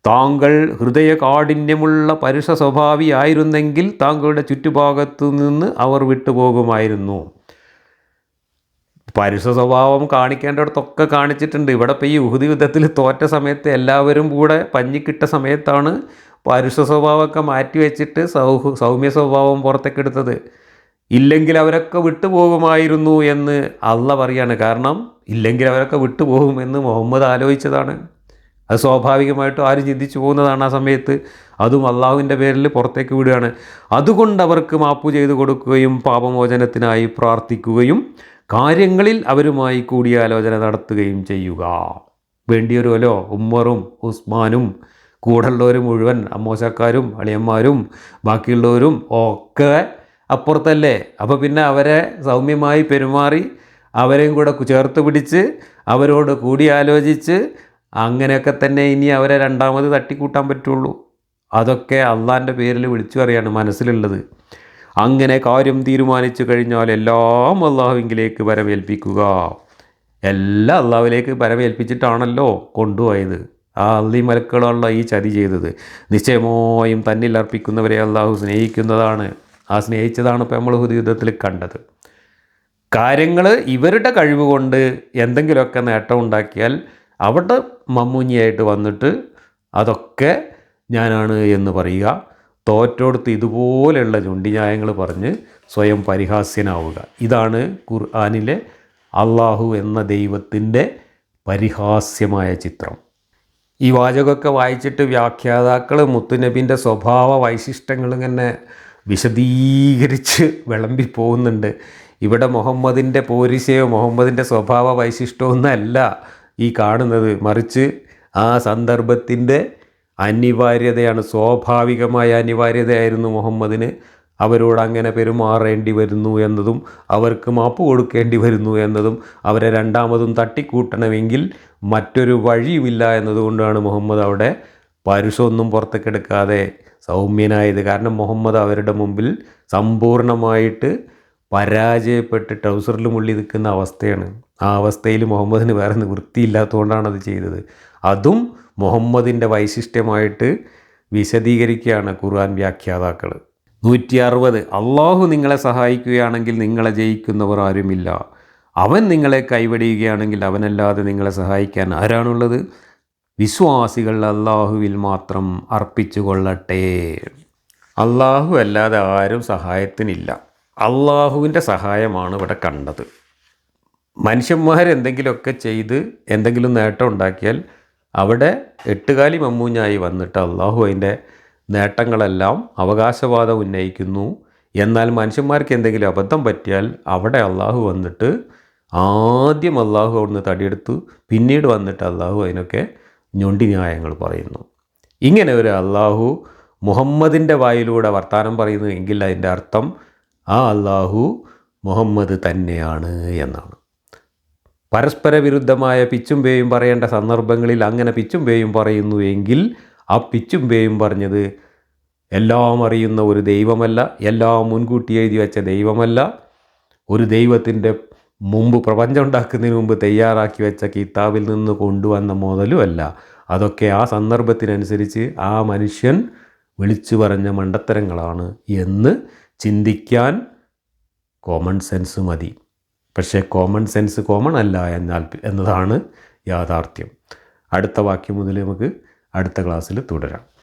താങ്കൾ ഹൃദയ കാഠിന്യമുള്ള പരുഷ സ്വഭാവിയായിരുന്നെങ്കിൽ താങ്കളുടെ ചുറ്റുഭാഗത്തു നിന്ന് അവർ വിട്ടുപോകുമായിരുന്നു. പരുഷ സ്വഭാവം കാണിക്കേണ്ടിടത്തൊക്കെ കാണിച്ചിട്ടുണ്ട്. ഇവിടെ ഇപ്പോൾ ഈ ഉഹുദ് യുദ്ധത്തിൽ തോറ്റ സമയത്ത് എല്ലാവരും കൂടെ പഞ്ഞിക്കിട്ട സമയത്താണ് പരുഷ സ്വഭാവമൊക്കെ മാറ്റി വെച്ചിട്ട് സൗമ്യ സ്വഭാവം പുറത്തേക്കെടുത്തത്. ഇല്ലെങ്കിൽ അവരൊക്കെ വിട്ടുപോകുമായിരുന്നു എന്ന് അള്ള പറയാണ്. കാരണം ഇല്ലെങ്കിൽ അവരൊക്കെ വിട്ടുപോകുമെന്ന് മുഹമ്മദ് ആലോചിച്ചതാണ്. അത് സ്വാഭാവികമായിട്ടും ആരും ചിന്തിച്ചു പോകുന്നതാണ് ആ സമയത്ത്. അതും അള്ളാഹുവിൻ്റെ പേരിൽ പുറത്തേക്ക് വിടുകയാണ്. അതുകൊണ്ട് അവർക്ക് മാപ്പ് ചെയ്തു കൊടുക്കുകയും പാപമോചനത്തിനായി പ്രാർത്ഥിക്കുകയും കാര്യങ്ങളിൽ അവരുമായി കൂടിയാലോചന നടത്തുകയും ചെയ്യുക വേണ്ടിവരുമല്ലോ. ഉമ്മറും ഉസ്മാനും കൂടുള്ളവർ മുഴുവൻ അമ്മോശക്കാരും അളിയന്മാരും ബാക്കിയുള്ളവരും ഒക്കെ അപ്പുറത്തല്ലേ. അപ്പോൾ പിന്നെ അവരെ സൗമ്യമായി പെരുമാറി അവരെയും കൂടെ ചേർത്ത് പിടിച്ച് അവരോട് കൂടിയാലോചിച്ച് അങ്ങനെയൊക്കെ തന്നെ ഇനി അവരെ രണ്ടാമത് തട്ടിക്കൂട്ടാൻ പറ്റുള്ളൂ. അതൊക്കെ അള്ളാൻ്റെ പേരിൽ വിളിച്ചു പറയാണ് മനസ്സിലുള്ളത്. അങ്ങനെ കാര്യം തീരുമാനിച്ചു കഴിഞ്ഞാൽ എല്ലാം അള്ളാഹുവിലേക്ക് വരവേൽപ്പിക്കുക. എല്ലാം അള്ളാഹുവിലേക്ക് വരവേൽപ്പിച്ചിട്ടാണല്ലോ കൊണ്ടുപോയത്. ആ അള്ളി മലക്കുകളാണല്ലോ ഈ ചതി ചെയ്തത്. നിശ്ചയമായും തന്നിൽ അർപ്പിക്കുന്നവരെ അള്ളാഹു സ്നേഹിക്കുന്നതാണ്. ആ സ്നേഹിച്ചതാണ് ഇപ്പോൾ നമ്മൾ ഉഹുദ് യുദ്ധത്തിൽ കണ്ടത്. കാര്യങ്ങൾ ഇവരുടെ കഴിവ് കൊണ്ട് എന്തെങ്കിലുമൊക്കെ നേട്ടം ഉണ്ടാക്കിയാൽ അവിടെ മമ്മൂഞ്ഞിയായിട്ട് വന്നിട്ട് അതൊക്കെ ഞാനാണ് എന്ന് പറയുക. തോറ്റോടുത്ത് ഇതുപോലെയുള്ള ചുണ്ടിന്യായങ്ങൾ പറഞ്ഞ് സ്വയം പരിഹാസ്യനാവുക. ഇതാണ് ഖുർആനിലെ അള്ളാഹു എന്ന ദൈവത്തിൻ്റെ പരിഹാസ്യമായ ചിത്രം. ഈ വാചകമൊക്കെ വായിച്ചിട്ട് വ്യാഖ്യാതാക്കൾ മുത്തുനബിൻ്റെ സ്വഭാവ വൈശിഷ്ട്യങ്ങൾ ഇങ്ങനെ വിശദീകരിച്ച് വിളമ്പി പോകുന്നുണ്ട്. ഇവിടെ മുഹമ്മദിൻ്റെ പോരിശയോ മുഹമ്മദിൻ്റെ സ്വഭാവ വൈശിഷ്ട്യമൊന്നുമല്ല ഈ കാണുന്നത്, മറിച്ച് ആ സന്ദർഭത്തിൻ്റെ അനിവാര്യതയാണ്. സ്വാഭാവികമായ അനിവാര്യതയായിരുന്നു മുഹമ്മദിന്. അവരോട് അങ്ങനെ പെരുമാറേണ്ടി വരുന്നു എന്നതും അവർക്ക് മാപ്പ് കൊടുക്കേണ്ടി വരുന്നു എന്നതും അവരെ രണ്ടാമതും തട്ടിക്കൂട്ടണമെങ്കിൽ മറ്റൊരു വഴിയുമില്ല എന്നതുകൊണ്ടാണ് മുഹമ്മദ് അവിടെ പരുഷമൊന്നും പുറത്തേക്കെടുക്കാതെ സൗമ്യനായത്. കാരണം മുഹമ്മദ് അവരുടെ മുമ്പിൽ സമ്പൂർണ്ണമായിട്ട് പരാജയപ്പെട്ട് ട്രൗസറിൽ മുള്ളി നിൽക്കുന്ന അവസ്ഥയാണ്. ആ അവസ്ഥയിൽ മുഹമ്മദിന് വേറെ നിവൃത്തിയില്ലാത്തതുകൊണ്ടാണ് അത് ചെയ്തത്. അതും മുഹമ്മദിൻ്റെ വൈശിഷ്ട്യമായിട്ട് വിശദീകരിക്കുകയാണ് ഖുർആൻ വ്യാഖ്യാതാക്കൾ. 160 അള്ളാഹു നിങ്ങളെ സഹായിക്കുകയാണെങ്കിൽ നിങ്ങളെ ജയിക്കുന്നവർ ആരുമില്ല. അവൻ നിങ്ങളെ കൈവടിയുകയാണെങ്കിൽ അവനല്ലാതെ നിങ്ങളെ സഹായിക്കാൻ ആരാണുള്ളത്? വിശ്വാസികൾ അള്ളാഹുവിൽ മാത്രം അർപ്പിച്ചു കൊള്ളട്ടെ. അള്ളാഹു അല്ലാതെ ആരും സഹായത്തിനില്ല. അള്ളാഹുവിൻ്റെ സഹായമാണ് ഇവിടെ കണ്ടത്. മനുഷ്യന്മാരെന്തെങ്കിലുമൊക്കെ ചെയ്ത് എന്തെങ്കിലും നേട്ടം ഉണ്ടാക്കിയാൽ അവിടെ എട്ടുകാലി മമ്മൂഞ്ഞായി വന്നിട്ട് അള്ളാഹു അതിൻ്റെ നേട്ടങ്ങളെല്ലാം അവകാശവാദം ഉന്നയിക്കുന്നു. എന്നാൽ മനുഷ്യന്മാർക്ക് എന്തെങ്കിലും അബദ്ധം പറ്റിയാൽ അവിടെ അള്ളാഹു വന്നിട്ട് ആദ്യം അള്ളാഹു അവിടുന്ന് തടിയെടുത്തു, പിന്നീട് വന്നിട്ട് അള്ളാഹു അതിനൊക്കെ ഞൊണ്ടി ന്യായങ്ങൾ പറയുന്നു. ഇങ്ങനെ ഒരു അള്ളാഹു മുഹമ്മദിൻ്റെ വായിലൂടെ വർത്താനം പറയുന്നു എങ്കിൽ അതിൻ്റെ അർത്ഥം ആ അള്ളാഹു മുഹമ്മദ് തന്നെയാണ് എന്നാണ്. പരസ്പര വിരുദ്ധമായ പിച്ചും പേയും പറയേണ്ട സന്ദർഭങ്ങളിൽ അങ്ങനെ പിച്ചും പേയും പറയുന്നു എങ്കിൽ ആ പിച്ചും പേയും പറഞ്ഞത് എല്ലാം അറിയുന്ന ഒരു ദൈവമല്ല, എല്ലാം മുൻകൂട്ടി എഴുതി വെച്ച ദൈവമല്ല, ഒരു ദൈവത്തിൻ്റെ മുമ്പ് പ്രപഞ്ചം ഉണ്ടാക്കുന്നതിന് മുമ്പ് തയ്യാറാക്കി വെച്ച കിതാബിൽ നിന്ന് കൊണ്ടുവന്ന മുതലുമല്ല. അതൊക്കെ ആ സന്ദർഭത്തിനനുസരിച്ച് ആ മനുഷ്യൻ വിളിച്ചു പറഞ്ഞ മണ്ടത്തരങ്ങളാണ് എന്ന് ചിന്തിക്കാൻ കോമൺ സെൻസ് മതി. പക്ഷേ കോമൺ സെൻസ് കോമൺ അല്ല എന്നതാണ് യാഥാർത്ഥ്യം. അടുത്ത വാക്യം മുതൽ നമുക്ക് അടുത്ത ക്ലാസ്സിൽ തുടരാം.